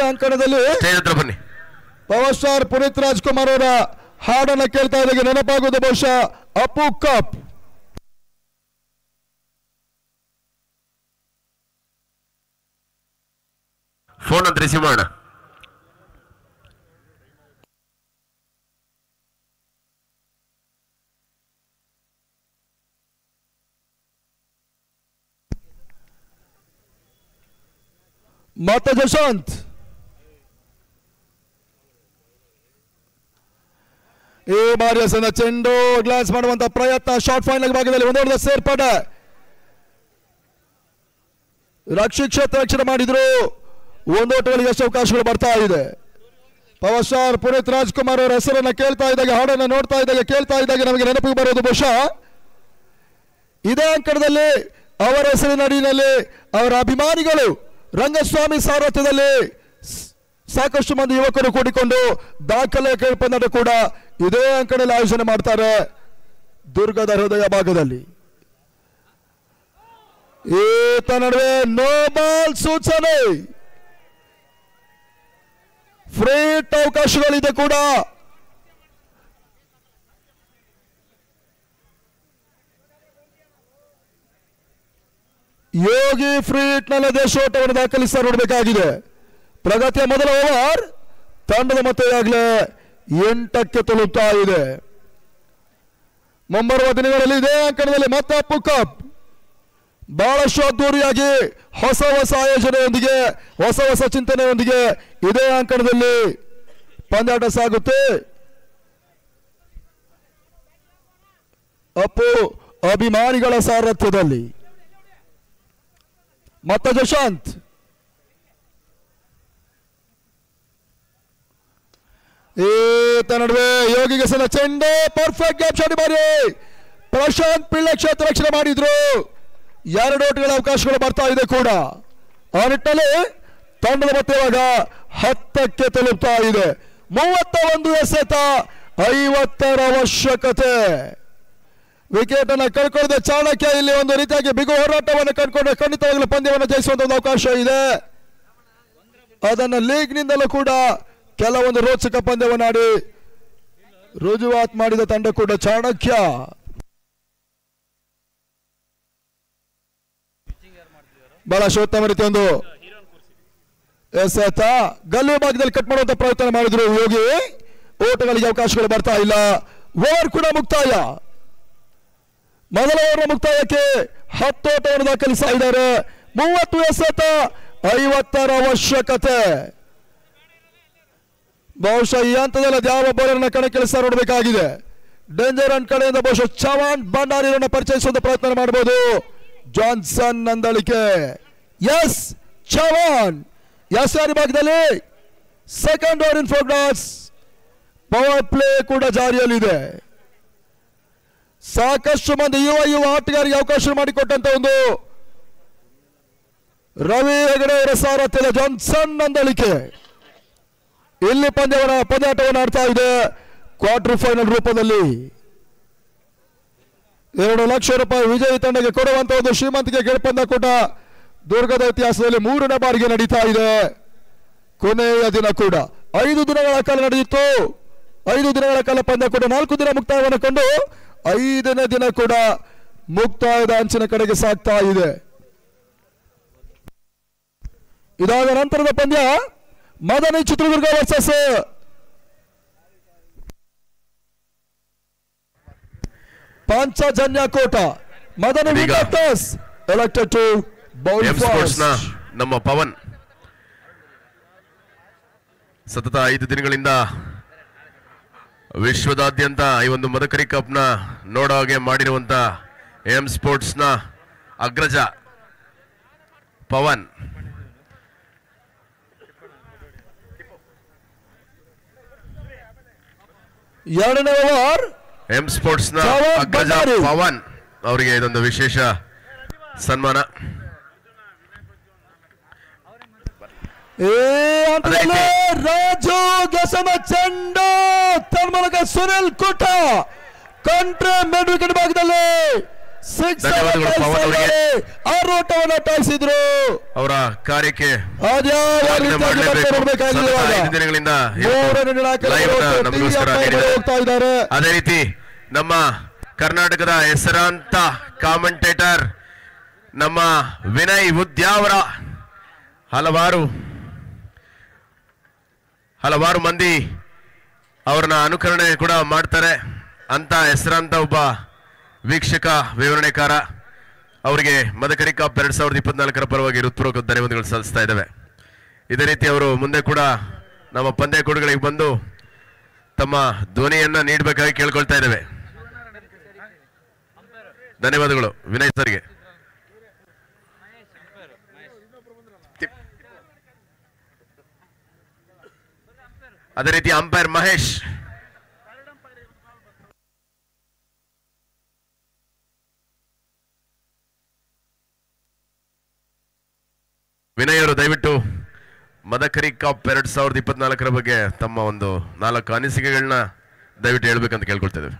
ಅಂಕಣದಲ್ಲಿ ಬನ್ನಿ ಪವರ್ ಸ್ಟಾರ್ ಪುನೀತ್ ರಾಜ್ಕುಮಾರ್ ಅವರ ಹಾಡನ್ನು ಕೇಳ್ತಾ ಇದ್ದಾಗ ನೆನಪಾಗುವುದು ಬಹುಶಃ ಅಪ್ಪು ಕಪ್. ಫೋನ್ ಅಂತ ರಿಸೀವ್ ಮಾಡೋಣ. ಮತ್ತೆ ಜಶಾಂತ್ ಈ ಬಾರಿಯ ಸಣ್ಣ ಚೆಂಡು ಗ್ಲಾನ್ಸ್ ಮಾಡುವಂತ ಪ್ರಯತ್ನ ಶಾರ್ಟ್ ಫೈನಲ್ ಭಾಗದಲ್ಲಿ ಒಂದೊಂದು ಸೇರ್ಪಡೆ ಕ್ಷೇತ್ರ ರಕ್ಷಣೆ ಮಾಡಿದ್ರು. ಒಂದೋಟಗಳಿಗೆ ಎಷ್ಟು ಅವಕಾಶಗಳು ಬರ್ತಾ ಇದೆ. ಪವರ್ ಸ್ಟಾರ್ ಪುನೀತ್ ರಾಜ್ಕುಮಾರ್ ಅವರ ಹೆಸರನ್ನ ಕೇಳ್ತಾ ಇದ್ದಾಗ ಹಾಡನ್ನು ನೋಡ್ತಾ ಇದ್ದಾಗ ಕೇಳ್ತಾ ಇದ್ದಾಗ ನಮಗೆ ನೆನಪಿಗೆ ಬರೋದು ಬಹುಶಃ ಇದೇ ಅಂಕಣದಲ್ಲಿ ಅವರ ಹೆಸರಿನ ಅಡಿಯಲ್ಲಿ ಅವರ ಅಭಿಮಾನಿಗಳು ರಂಗಸ್ವಾಮಿ ಸಾರಥ್ಯದಲ್ಲಿ ಸಾಕಷ್ಟು ಮಂದಿ ಯುವಕರು ಕೂಡಿಕೊಂಡು ದಾಖಲೆ ಪಂದ್ಯಾಟ ಕೂಡ ಇದೇ ಅಂಕಣದಲ್ಲಿ ಆಯೋಜನೆ ಮಾಡ್ತಾರೆ ದುರ್ಗದ ಹೃದಯ ಭಾಗದಲ್ಲಿ. ಈತ ನಡುವೆ ನೋ ಬಾಲ್ ಸೂಚನೆ, ಫ್ರೀ ಹಿಟ್ ಅವಕಾಶಗಳಿದೆ ಕೂಡ. ಯೋಗಿ ಫ್ರೀ ಹಿಟ್ ನಲ್ಲಿ ದೇಶೋಟವನ್ನು ದಾಖಲಿಸ್ತಾ ನೋಡಬೇಕಾಗಿದೆ. ಪ್ರಗತಿಯ ಮೊದಲ ಓವರ್ ತಂಡದ ಮೊತ್ತ ಈಗಾಗಲೇ 8ಕ್ಕೆ ತಲುಪ್ತಾ ಇದೆ. ಮುಂಬರುವ ದಿನಗಳಲ್ಲಿ ಇದೇ ಅಂಕಣದಲ್ಲಿ ಮತ್ತೆ ಅಪ್ಪು ಕಪ್ ಬಹಳಷ್ಟು ಅದ್ದೂರಿಯಾಗಿ ಹೊಸ ಆಯೋಜನೆಯೊಂದಿಗೆ ಹೊಸ ಚಿಂತನೆಯೊಂದಿಗೆ ಇದೇ ಅಂಕಣದಲ್ಲಿ ಪಂದ್ಯಾಟ ಸಾಗುತ್ತೆ. ಅಪ್ಪು ಅಭಿಮಾನಿಗಳ ಸಾರಥ್ಯದಲ್ಲಿ ಮತ್ತೆ ಜಶಾಂತ್ ಈತ ನಡುವೆ ಯೋಗಿಗೆ ಸಲ ಚೆಂಡು ಪರ್ಫೆಕ್ಟ್ ಗ್ಯಾಪ್ ಶಾಟ್ ಬಾರಿ ಪ್ರಶಾಂತ್ ಪಿಳ್ಳೆ ಕ್ಷೇತ್ರ ರಕ್ಷಣೆ ಮಾಡಿದ್ರು. 2 ಓಟುಗಳ ಅವಕಾಶಗಳು ಬರ್ತಾ ಇದೆ ಕೂಡ. ಆ ನಿಟ್ಟಿನಲ್ಲಿ ತಂಡದ ಮೊತ್ತ ಇವಾಗ 10ಕ್ಕೆ ತಲುಪ್ತಾ ಇದೆ. 31 ಎಸೆತ 50ರ ಅವಶ್ಯಕತೆ. ವಿಕೆಟ್ ಅನ್ನು ಕಳ್ಕೊಳ್ಳದೆ ಚಾಣಕ್ಯ ಇಲ್ಲಿ ಒಂದು ರೀತಿಯಾಗಿ ಬಿಗು ಹೋರಾಟವನ್ನು ಕಂಡುಕೊಂಡ್ರೆ ಖಂಡಿತವಾಗಲೂ ಪಂದ್ಯವನ್ನು ಜಯಿಸುವಂತ ಒಂದು ಅವಕಾಶ ಇದೆ. ಅದನ್ನು ಲೀಗ್ ನಿಂದಲೂ ಕೂಡ ಕೆಲವೊಂದು ರೋಚಕ ಪಂದ್ಯವನ್ನಾಡಿ ರುಜುವಾತ್ ಮಾಡಿದ ತಂಡ ಕೂಡ ಚಾಣಕ್ಯ. ಬಹಳ ಉತ್ತಮ ರೀತಿಯ ಒಂದು ಎಸೆತ ಗಲ್ಲಿ ಭಾಗದಲ್ಲಿ ಕಟ್ ಮಾಡುವಂತ ಪ್ರಯತ್ನ ಮಾಡಿದ್ರು ಯೋಗಿ. ಓಟಗಳಿಗೆ ಅವಕಾಶಗಳು ಬರ್ತಾ ಇಲ್ಲ. ಓವರ್ ಕೂಡ ಮುಕ್ತಾಯ. ಮೊದಲ ಓವರ್ ಮುಕ್ತಾಯಕ್ಕೆ 10 ಓಟವನ್ನು ದಾಖಲಿಸ್ತಾ ಇದ್ದಾರೆ. 30 ಎಸೆತ 50ರ ಅವಶ್ಯಕತೆ. ಬಹುಶಃ ಈ ಹಂತದಲ್ಲಿ ಯಾವ ಬೌಲರ್ನ ಕಣಕ್ಕಿಳಿಸ್ತಾ ನೋಡಬೇಕಾಗಿದೆ. ಡೇಂಜರ್ ರನ್ ಕಡೆಯಿಂದ ಬಹುಶಃ ಚವಾನ್ ಭಂಡಾರಿಯನ್ನು ಪರಿಚಯಿಸುವಂತ ಪ್ರಯತ್ನ ಮಾಡಬಹುದು. Johnson Nandalike S Chavan SR ಭಾಗದಲ್ಲಿ second over in progress. Power play ಕೂಡ ಜಾರಿಯಲ್ಲಿದೆ. ಸಾಕಷ್ಟು ಮಂದಿ ಯುವ ಆಟಗಾರರಿಗೆ ಅವಕಾಶ ಮಾಡಿಕೊಟ್ಟಂತ ಒಂದು ರವಿ ಹೆಗಡೆ ಅವರ ಸಾರಥ್ಯದ ಜಾನ್ಸನ್ ನಂದಳಿಕೆ ಇಲ್ಲಿ ಪಂದ್ಯಾಟವನ್ನು ಆಡ್ತಾ ಇದೆ. ಕ್ವಾರ್ಟರ್ ಫೈನಲ್ ರೂಪದಲ್ಲಿ 2 ಲಕ್ಷ ರೂಪಾಯಿ ವಿಜಯಿ ತಂಡಕ್ಕೆ ಕೊಡುವಂತ ಒಂದು ಶ್ರೀಮಂತಿಕೆ ಗೆಳಪಂದ್ಯಾಕೂಟ ದುರ್ಗದ ಇತಿಹಾಸದಲ್ಲಿ 3ನೇ ಬಾರಿಗೆ ನಡೀತಾ ಇದೆ. ಕೊನೆಯ ದಿನ ಕೂಡ 5 ದಿನಗಳ ಕಾಲ ನಡೆಯಿತು. 5 ದಿನಗಳ ಕಾಲ ಪಂದ್ಯಾಕೂಟ 4 ದಿನ ಮುಕ್ತಾಯವನ್ನು ಕಂಡು 5ನೇ ದಿನ ಕೂಡ ಮುಕ್ತಾಯದ ಅಂಚಿನ ಕಡೆಗೆ ಸಾಗ್ತಾ ಇದೆ. ಇದಾದ ನಂತರದ ಪಂದ್ಯ Madani Chitradurga versus Panchajanya Kota. Madani wicketers elected to M sports ನ ನಮ್ಮ ಪವನ್ ಸತತ 5 ದಿನಗಳಿಂದ ವಿಶ್ವದಾದ್ಯಂತ ಈ ಒಂದು ಮದಕರಿ ಕಪ್ ನ ನೋಡೋ ಹಾಗೆ ಮಾಡಿರುವಂತ ಎಂ ಸ್ಪೋರ್ಟ್ಸ್ ನ ಅಗ್ರಜ ಪವನ್ ಎರಡನೇ ಓವರ್ ಎಂ ಸ್ಪೋರ್ಟ್ಸ್ ನ ಅಗ್ರಜ ಪವನ್ ಅವರಿಗೆ ಇದೊಂದು ವಿಶೇಷ ಸನ್ಮಾನ. ರಾಜು ಗೆಸಮ ಚೆಂಡು ತನ್ಮೂಲಕ ಸುನಿಲ್ ಕುಟ ಕಂಟ್ರೆ ಮಿಡ್ ವಿಕೆಟ್ ಭಾಗದಲ್ಲಿ ಆರೋಟವನ್ನು ಟಾಯಿಸಿದ್ರು. ಅವರ ಕಾರ್ಯಕ್ಕೆ ಹೋಗ್ತಾ ಇದ್ದಾರೆ. ಅದೇ ರೀತಿ ನಮ್ಮ ಕರ್ನಾಟಕದ ಹೆಸರಾಂತ ಕಾಮೆಂಟೇಟರ್ ನಮ್ಮ ವಿನಯ್ ಉದ್ಯಾವರ ಹಲವಾರು ಮಂದಿ ಅವ್ರನ್ನ ಅನುಕರಣೆ ಕೂಡ ಮಾಡ್ತಾರೆ ಅಂತ ಹೆಸರಾಂತ ಒಬ್ಬ ವೀಕ್ಷಕ ವಿವರಣೆಕಾರ ಅವರಿಗೆ ಮದಕರಿ ಕಪ್ 2024 ಪರವಾಗಿ ಹೃತ್ಪೂರ್ವಕ ಧನ್ಯವಾದಗಳು ಸಲ್ಲಿಸ್ತಾ ಇದ್ದೇವೆ. ಇದೇ ರೀತಿ ಅವರು ಮುಂದೆ ಕೂಡ ನಮ್ಮ ಪಂದ್ಯಾಕೂಟಗಳಿಗೆ ಬಂದು ತಮ್ಮ ಧ್ವನಿಯನ್ನ ನೀಡಬೇಕಾಗಿ ಕೇಳ್ಕೊಳ್ತಾ ಇದ್ದೇವೆ. ಧನ್ಯವಾದಗಳು ವಿನಯ್ ಸರ್ಗೆ. ಅದೇ ರೀತಿ ಅಂಪೈರ್ ಮಹೇಶ್, ವಿನಯ್ ಅವರು ದಯವಿಟ್ಟು ಮದಕರಿ ಕಪ್ 2024 ಬಗ್ಗೆ ತಮ್ಮ ಒಂದು 4 ಅನಿಸಿಕೆಗಳನ್ನ ದಯವಿಟ್ಟು ಹೇಳ್ಬೇಕಂತ ಕೇಳ್ಕೊಳ್ತಾ ಇದ್ದೇವೆ.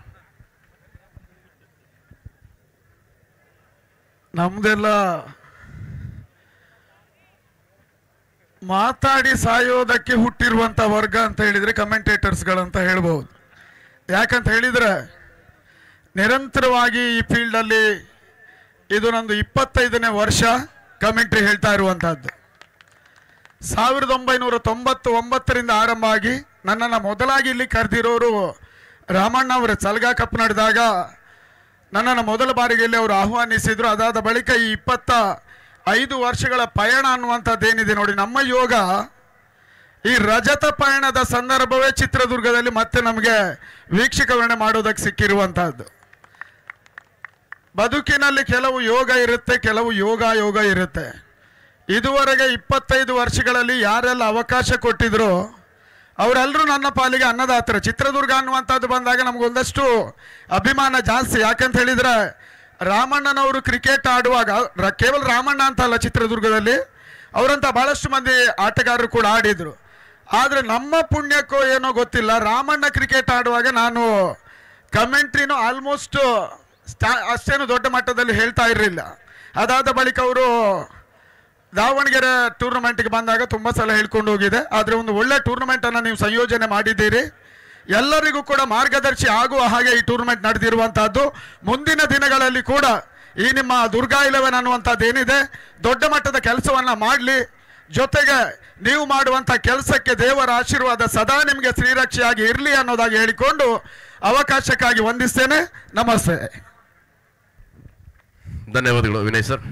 ನಮ್ದೆಲ್ಲ ಮಾತಾಡಿ ಸಾಯೋದಕ್ಕೆ ಹುಟ್ಟಿರುವಂತ ವರ್ಗ ಅಂತ ಹೇಳಿದ್ರೆ ಕಮೆಂಟೇಟರ್ಸ್ಗಳಂತ ಹೇಳ್ಬಹುದು. ಯಾಕಂತ ಹೇಳಿದ್ರೆ ನಿರಂತರವಾಗಿ ಈ ಫೀಲ್ಡಲ್ಲಿ ಇದು ನಂದು 25ನೇ ವರ್ಷ ಕಮೆಂಟ್ರಿ ಹೇಳ್ತಾ ಇರುವಂತಹದ್ದು. 1999ರಿಂದ ಆರಂಭ ಆಗಿ ನನ್ನನ್ನು ಮೊದಲಾಗಿ ಇಲ್ಲಿ ಕರೆದಿರೋರು ರಾಮಣ್ಣ ಅವರ ಸಲ್ಗಾ ಕಪ್ ನಡೆದಾಗ ನನ್ನನ್ನು ಮೊದಲ ಬಾರಿಗೆ ಇಲ್ಲಿ ಅವರು ಆಹ್ವಾನಿಸಿದ್ರು. ಅದಾದ ಬಳಿಕ ಈ 25 ವರ್ಷಗಳ ಪಯಣ ಅನ್ನುವಂಥದ್ದೇನಿದೆ ನೋಡಿ, ನಮ್ಮ ಯೋಗ ಈ ರಜತ ಪಯಣದ ಸಂದರ್ಭವೇ ಚಿತ್ರದುರ್ಗದಲ್ಲಿ ಮತ್ತೆ ನಮಗೆ ವೀಕ್ಷಕವರಣೆ ಮಾಡೋದಕ್ಕೆ ಸಿಕ್ಕಿರುವಂತಹದ್ದು. ಬದುಕಿನಲ್ಲಿ ಕೆಲವು ಯೋಗ ಇರುತ್ತೆ, ಕೆಲವು ಯೋಗ ಇರುತ್ತೆ. ಇದುವರೆಗೆ 25 ವರ್ಷಗಳಲ್ಲಿ ಯಾರೆಲ್ಲ ಅವಕಾಶ ಕೊಟ್ಟಿದ್ರು ಅವರೆಲ್ಲರೂ ನನ್ನ ಪಾಲಿಗೆ ಅನ್ನದಾತರು. ಚಿತ್ರದುರ್ಗ ಅನ್ನುವಂಥದ್ದು ಬಂದಾಗ ನಮಗೊಂದಷ್ಟು ಅಭಿಮಾನ ಜಾಸ್ತಿ. ಯಾಕಂತ ಹೇಳಿದ್ರೆ ರಾಮಣ್ಣನವರು ಕ್ರಿಕೆಟ್ ಆಡುವಾಗ ಕೇವಲ ರಾಮಣ್ಣ ಅಂತ ಅಲ್ಲ, ಚಿತ್ರದುರ್ಗದಲ್ಲಿ ಅವರಂತ ಬಹಳಷ್ಟು ಮಂದಿ ಆಟಗಾರರು ಕೂಡ ಆಡಿದ್ರು. ಆದರೆ ನಮ್ಮ ಪುಣ್ಯಕ್ಕೋ ಏನೋ ಗೊತ್ತಿಲ್ಲ, ರಾಮಣ್ಣ ಕ್ರಿಕೆಟ್ ಆಡುವಾಗ ನಾನು ಕಮೆಂಟ್ರಿನೂ ಆಲ್ಮೋಸ್ಟ್ ಅಷ್ಟೇನು ದೊಡ್ಡ ಮಟ್ಟದಲ್ಲಿ ಹೇಳ್ತಾ ಇರಲಿಲ್ಲ. ಅದಾದ ಬಳಿಕ ಅವರು ದಾವಣಗೆರೆ ಟೂರ್ನಮೆಂಟ್ಗೆ ಬಂದಾಗ ತುಂಬ ಸಲ ಹೇಳ್ಕೊಂಡು ಹೋಗಿದೆ. ಆದರೆ ಒಂದು ಒಳ್ಳೆ ಟೂರ್ನಮೆಂಟನ್ನು ನೀವು ಸಂಯೋಜನೆ ಮಾಡಿದ್ದೀರಿ, ಎಲ್ಲರಿಗೂ ಕೂಡ ಮಾರ್ಗದರ್ಶಿ ಆಗುವ ಹಾಗೆ ಈ ಟೂರ್ನಮೆಂಟ್ ನಡೆದಿರುವಂತಹದ್ದು. ಮುಂದಿನ ದಿನಗಳಲ್ಲಿ ಕೂಡ ಈ ನಿಮ್ಮ ದುರ್ಗಾ 11 ಅನ್ನುವಂಥದ್ದು ಏನಿದೆ ದೊಡ್ಡ ಮಟ್ಟದ ಕೆಲಸವನ್ನ ಮಾಡಲಿ. ಜೊತೆಗೆ ನೀವು ಮಾಡುವಂಥ ಕೆಲಸಕ್ಕೆ ದೇವರ ಆಶೀರ್ವಾದ ಸದಾ ನಿಮಗೆ ಶ್ರೀರಕ್ಷೆಯಾಗಿ ಇರಲಿ ಅನ್ನೋದಾಗಿ ಹೇಳಿಕೊಂಡು ಅವಕಾಶಕ್ಕಾಗಿ ವಂದಿಸ್ತೇನೆ. ನಮಸ್ತೆ. ಧನ್ಯವಾದಗಳು ವಿನಯ್ ಸರ್.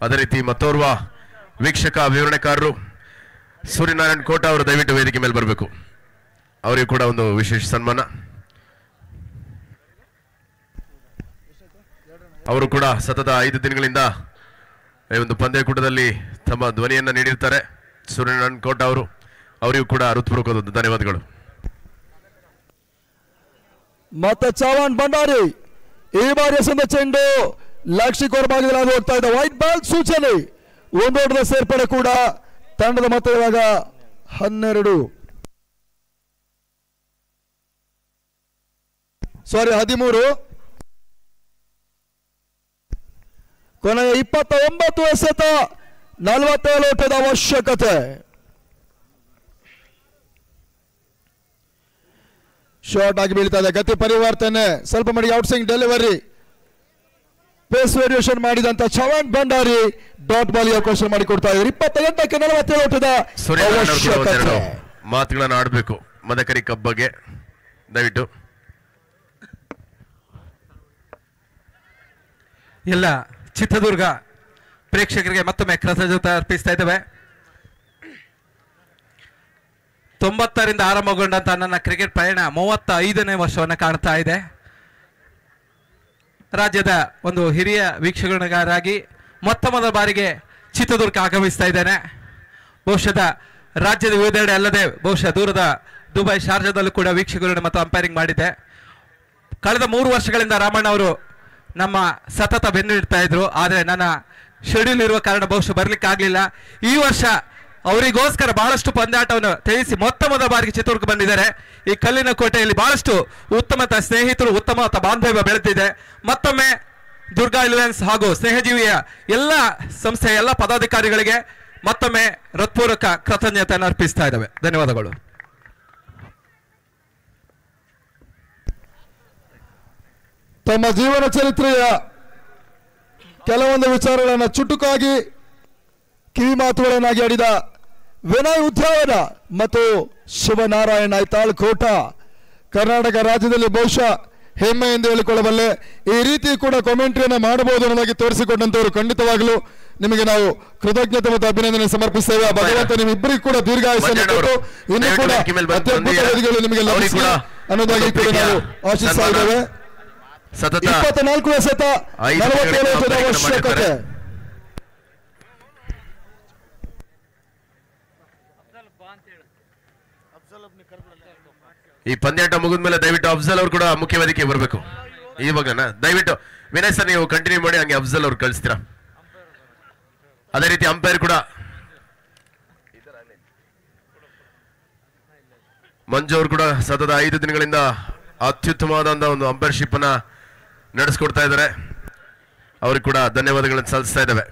ಅದೇ ರೀತಿ ಮತ್ತೋರ್ವ ವೀಕ್ಷಕ ವಿವರಣೆಕಾರರು ಸೂರ್ಯನಾರಾಯಣ್ ಕೋಟ ಅವರು ದಯವಿಟ್ಟು ವೇದಿಕೆ ಮೇಲೆ ಬರಬೇಕು. ಅವರಿಗೂ ಕೂಡ ಒಂದು ವಿಶೇಷ ಸನ್ಮಾನ. ಅವರು ಕೂಡ ಸತತ 5 ದಿನಗಳಿಂದ ಈ ಒಂದು ಪಂದ್ಯಕೂಟದಲ್ಲಿ ತಮ್ಮ ಧ್ವನಿಯನ್ನ ನೀಡಿರ್ತಾರೆ. ಸೂರ್ಯನಾರಾಯಣ್ ಕೋಟ ಅವರಿಗೂ ಕೂಡ ಹೃತ್ಪೂರ್ವಕ ಧನ್ಯವಾದಗಳು. ಮತ್ತೆ ಚವಾಣ್ ಭಂಡಾರಿ ಈ ಬಾರಿಯ ಸಂದ ಚೆಂಡು ಲಕ್ಷಿಕೋರ್ ಭಾಗದಲ್ಲಿ ಹೋಗ್ತಾ ಇದೆ. ವೈಟ್ ಬಾಲ್ ಸೂಚನೆ. ಒಂದು ಓಟದ ಸೇರ್ಪಡೆ ಕೂಡ ತಂಡದ ಮೊತ್ತ ಇವಾಗ 13 ಕೊನೆಯ 29 ಎಸೆತ 47 ಓಟದ ಅವಶ್ಯಕತೆ. ಶಾರ್ಟ್ ಆಗಿ ಬೀಳ್ತಾ ಇದೆ. ಗತಿ ಪರಿವರ್ತನೆ, ಸ್ವಲ್ಪ ಮಟ್ಟಿಗೆ out swing delivery. Pace variation ಮಾಡಿದಂತ ಚವನ್ ಭಂಡಾರಿ ಡಾಟ್ ಬಾಲ್ ಅವಕಾಶ ಮಾಡಿಕೊಡ್ತಾ ಇದ್ದಾರೆ. 28ಕ್ಕೆ 47 ಓಟದ ಅವಶ್ಯಕತೆ. ಮಾತುಗಳನ್ನು ಆಡಬೇಕು ಮದಕರಿ ಕಪ್ ಬಗ್ಗೆ ದಯವಿಟ್ಟು. ಎಲ್ಲ ಚಿತ್ರದುರ್ಗ ಪ್ರೇಕ್ಷಕರಿಗೆ ಮತ್ತೊಮ್ಮೆ ಕೃತಜ್ಞತೆ ಅರ್ಪಿಸ್ತಾ ಇದ್ದೇವೆ. 90ರಿಂದ ಆರಂಭಗೊಂಡಂತ ನನ್ನ ಕ್ರಿಕೆಟ್ ಪಯಣ 35ನೇ ವರ್ಷವನ್ನು ಕಾಣ್ತಾ ಇದೆ. ರಾಜ್ಯದ ಒಂದು ಹಿರಿಯ ವೀಕ್ಷಕರಾಗಿ ಮೊದಲ ಬಾರಿಗೆ ಚಿತ್ರದುರ್ಗ ಆಗಮಿಸ್ತಾ ಇದ್ದೇನೆ. ಬಹುಶಃ ರಾಜ್ಯದ ವಿವಿಧೆಡೆ ಅಲ್ಲದೆ ಬಹುಶಃ ದೂರದ ದುಬೈ ಶಾರ್ಜಾದಲ್ಲೂ ಕೂಡ ವೀಕ್ಷಕರನ್ನು ಮತ್ತು ಅಂಪೈರಿಂಗ್ ಮಾಡಿದ್ದೆ. ಕಳೆದ 3 ವರ್ಷಗಳಿಂದ ರಾಮಣ್ಣ ಅವರು ನಮ್ಮ ಸತತ ಬೆನ್ನಿಡ್ತಾ ಇದ್ರು. ಆದರೆ ನನ್ನ ಶೆಡ್ಯೂಲ್ ಇರುವ ಕಾರಣ ಬಹುಶಃ ಬರ್ಲಿಕ್ಕೆ ಆಗಲಿಲ್ಲ. ಈ ವರ್ಷ ಅವರಿಗೋಸ್ಕರ ಬಹಳಷ್ಟು ಪಂದ್ಯಾಟವನ್ನು ತ್ಯಜಿಸಿ ಮೊದಲ ಬಾರಿಗೆ ಚಿತ್ರದುರ್ಗ ಬಂದಿದ್ದಾರೆ. ಈ ಕಲ್ಲಿನ ಕೋಟೆಯಲ್ಲಿ ಬಹಳಷ್ಟು ಉತ್ತಮ ಸ್ನೇಹಿತರು, ಉತ್ತಮ ಬಾಂಧವ್ಯ ಬೆಳೆದಿದೆ. ಮತ್ತೊಮ್ಮೆ ದುರ್ಗಾ ಇಲೆವೆನ್ಸ್ ಹಾಗೂ ಸ್ನೇಹಜೀವಿಯ ಎಲ್ಲ ಸಂಸ್ಥೆಯ ಎಲ್ಲ ಪದಾಧಿಕಾರಿಗಳಿಗೆ ಮತ್ತೊಮ್ಮೆ ಹೃತ್ಪೂರ್ವಕ ಕೃತಜ್ಞತೆಯನ್ನು ಅರ್ಪಿಸ್ತಾ ಇದ್ದಾವೆ. ಧನ್ಯವಾದಗಳು. ತಮ್ಮ ಜೀವನ ಚರಿತ್ರೆಯ ಕೆಲವೊಂದು ವಿಚಾರಗಳನ್ನು ಚುಟುಕಾಗಿ ಕಿವಿ ಮಾತುಗಳನ್ನಾಗಿ ಆಡಿದ ವಿನಯ್ ಉದ್ಯಾವರ ಮತ್ತು ಶಿವನಾರಾಯಣ ಐತಾಳ್ ಕೋಟ ಕರ್ನಾಟಕ ರಾಜ್ಯದಲ್ಲಿ ಬಹುಶಃ ಹೆಮ್ಮೆ ಎಂದು ಹೇಳಿಕೊಳ್ಳಬಲ್ಲೆ. ಈ ರೀತಿ ಕೂಡ ಕಾಮೆಂಟ್ರಿಯನ್ನು ಮಾಡಬಹುದು ಅನ್ನೋದಾಗಿ ತೋರಿಸಿಕೊಂಡಂತವರು ಖಂಡಿತವಾಗಲೂ ನಿಮಗೆ ನಾವು ಕೃತಜ್ಞತೆ ಮತ್ತು ಅಭಿನಂದನೆ ಸಮರ್ಪಿಸ್ತೇವೆ. ಭಗವಂತ ನಿಮ್ಮಿಬ್ಬರಿಗೂ ಕೂಡ ದೀರ್ಘಾಯುಷ್ಯವನ್ನು ಕೊಟ್ಟು ಇನ್ನೂ ಕೂಡ ಅತ್ಯದ್ಭುತ ವೇದಿಕೆಗಳು ನಿಮಗೆ ಲಭಿಸಲಿ ಅನ್ನೋದಾಗಿ ಕೂಡ ನಾವು ಆಶಿಸ್ತಾ ಇದ್ದೇವೆ. 24 ಎಸೆತ 47 ಓಟದ ಅವಶ್ಯಕತೆ. ಈ ಪಂದ್ಯಾಟ ಮುಗಿದ ಮೇಲೆ ದಯವಿಟ್ಟು ಅಫ್ಜಲ್ ಅವರು ಕೂಡ ಮುಖ್ಯ ವೇದಿಕೆ ಬರಬೇಕು. ಇವಾಗನ ದಯವಿಟ್ಟು ವಿನಯ್ ಸರ್ ನೀವು ಕಂಟಿನ್ಯೂ ಮಾಡಿ, ಹಂಗೆ ಅಫ್ಜಲ್ ಅವ್ರು ಕಳಿಸ್ತೀರಾ. ಅದೇ ರೀತಿ ಅಂಪೈರ್ ಕೂಡ ಮಂಜು ಅವರು ಕೂಡ ಸತತ 5 ದಿನಗಳಿಂದ ಅತ್ಯುತ್ತಮವಾದಂತಹ ಒಂದು ಅಂಪೈರ್ಶಿಪ್ ಅನ್ನ ನಡೆಸ್ಕೊಡ್ತಾ ಇದ್ದಾರೆ. ಅವ್ರಿಗೆ ಕೂಡ ಧನ್ಯವಾದಗಳನ್ನು ಸಲ್ಲಿಸ್ತಾ ಇದ್ದೇವೆ.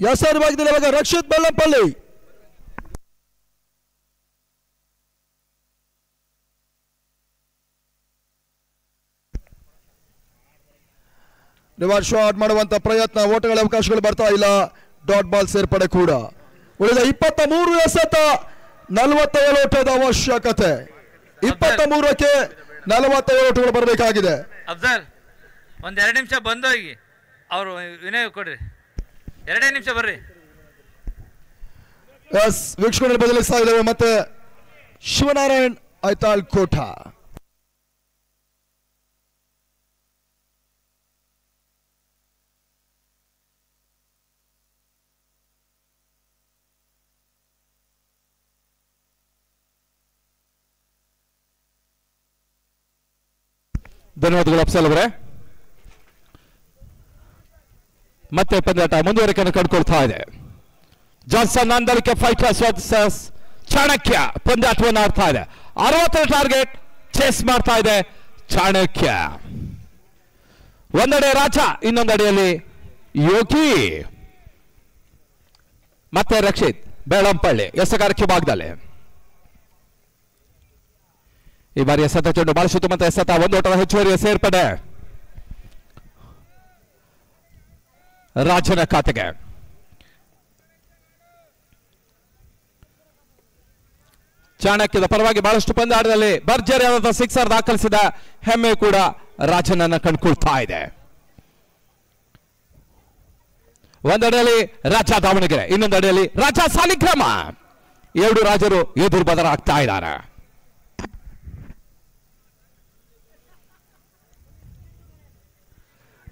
ಎಸ್ಆರ್ ಭಾಗದಲ್ಲಿ ಇವಾಗ ರಕ್ಷಿತ್ ಬೆಳ್ಳಂಪಲ್ಲಿ ರಿವರ್ಸ್ ಶಾಟ್ ಮಾಡುವಂತ ಪ್ರಯತ್ನ, ಓಟಗಳ ಅವಕಾಶಗಳು ಬರ್ತಾ ಇಲ್ಲ. ಡಾಟ್ ಬಾಲ್ ಸೇರ್ಪಡೆ ಕೂಡ. ಉಳಿದ 23 ಎಸೆತ 47 ಓಟದ ಅವಶ್ಯಕತೆ. 23ಕ್ಕೆ 47 ಓಟಗಳು ಬರಬೇಕಾಗಿದೆ. ಅಫ್ಜಲ್ ಒಂದ್ 2 ನಿಮಿಷ ಬಂದೋಗಿ ಅವರು ವಿನಯ್ ಕೊಡ್ರಿ, 2 ನಿಮಿಷ ಬರ್ರಿ. ಎಸ್, ವೀಕ್ಷಕರನ್ನು ಬದಲಿಸ್ತಾ ಇದ್ದೇವೆ. ಮತ್ತೆ ಶಿವನಾರಾಯಣ್ ಐತಾಳ್ ಕೋಟ. ಧನ್ಯವಾದಗಳು ಅಫ್ಜಲ್ ಅವರೇ. ಮತ್ತೆ ಪಂದ್ಯಾಟ ಮುಂದುವರಿಕೆಯನ್ನು ಕಂಡುಕೊಳ್ತಾ ಇದೆ. ಜಾನ್ಸನ್ ನಾಂದಲಿಕೆ ಫೈಟರ್ಸ್ ವರ್ಸಸ್ ಚಾಣಕ್ಯ ಪಂದ್ಯಾಟವನ್ನು ಆಡ್ತಾ ಇದೆ. 60 ಟಾರ್ಗೆಟ್ ಚೇಸ್ ಮಾಡ್ತಾ ಇದೆ ಚಾಣಕ್ಯ. ಒಂದೆಡೆ ರಾಜ, ಇನ್ನೊಂದೆಡೆಯಲ್ಲಿ ಯೋಗಿ ಮತ್ತೆ ರಕ್ಷಿತ್ ಬೆಳ್ಳಂಪಳ್ಳಿ ಎಸಗಾರಿಕೆ ಭಾಗದಲ್ಲಿ. ಈ ಬಾರಿ ಎಸೆತ ಚೆಂಡು ಬಹಳ ಸುತ್ತಮುತ್ತ ಎಸೆತ, 1 ಓಟದ ಹೆಚ್ಚುವರಿಯ ಸೇರ್ಪಡೆ ರಾಜನ ಖಾತೆಗೆ. ಚಾಣಕ್ಯದ ಪರವಾಗಿ ಬಹಳಷ್ಟು ಪಂದ್ಯಾಟದಲ್ಲಿ ಭರ್ಜರಿಯಾದ ಸಿಕ್ಸರ್ ದಾಖಲಿಸಿದ ಹೆಮ್ಮೆ ಕೂಡ ರಾಜನನ್ನ ಕಂಡುಕೊಳ್ತಾ ಇದೆ. ಒಂದೆಡೆಯಲ್ಲಿ ರಾಜ ದಾವಣಗೆರೆ, ಇನ್ನೊಂದೆಡೆಯಲ್ಲಿ ರಾಜ ಸಾಲಿಗ್ರಾಮ. 2 ರಾಜರು ಎದುರು ಬದಲಾಗ್ತಾ ಇದ್ದಾರೆ.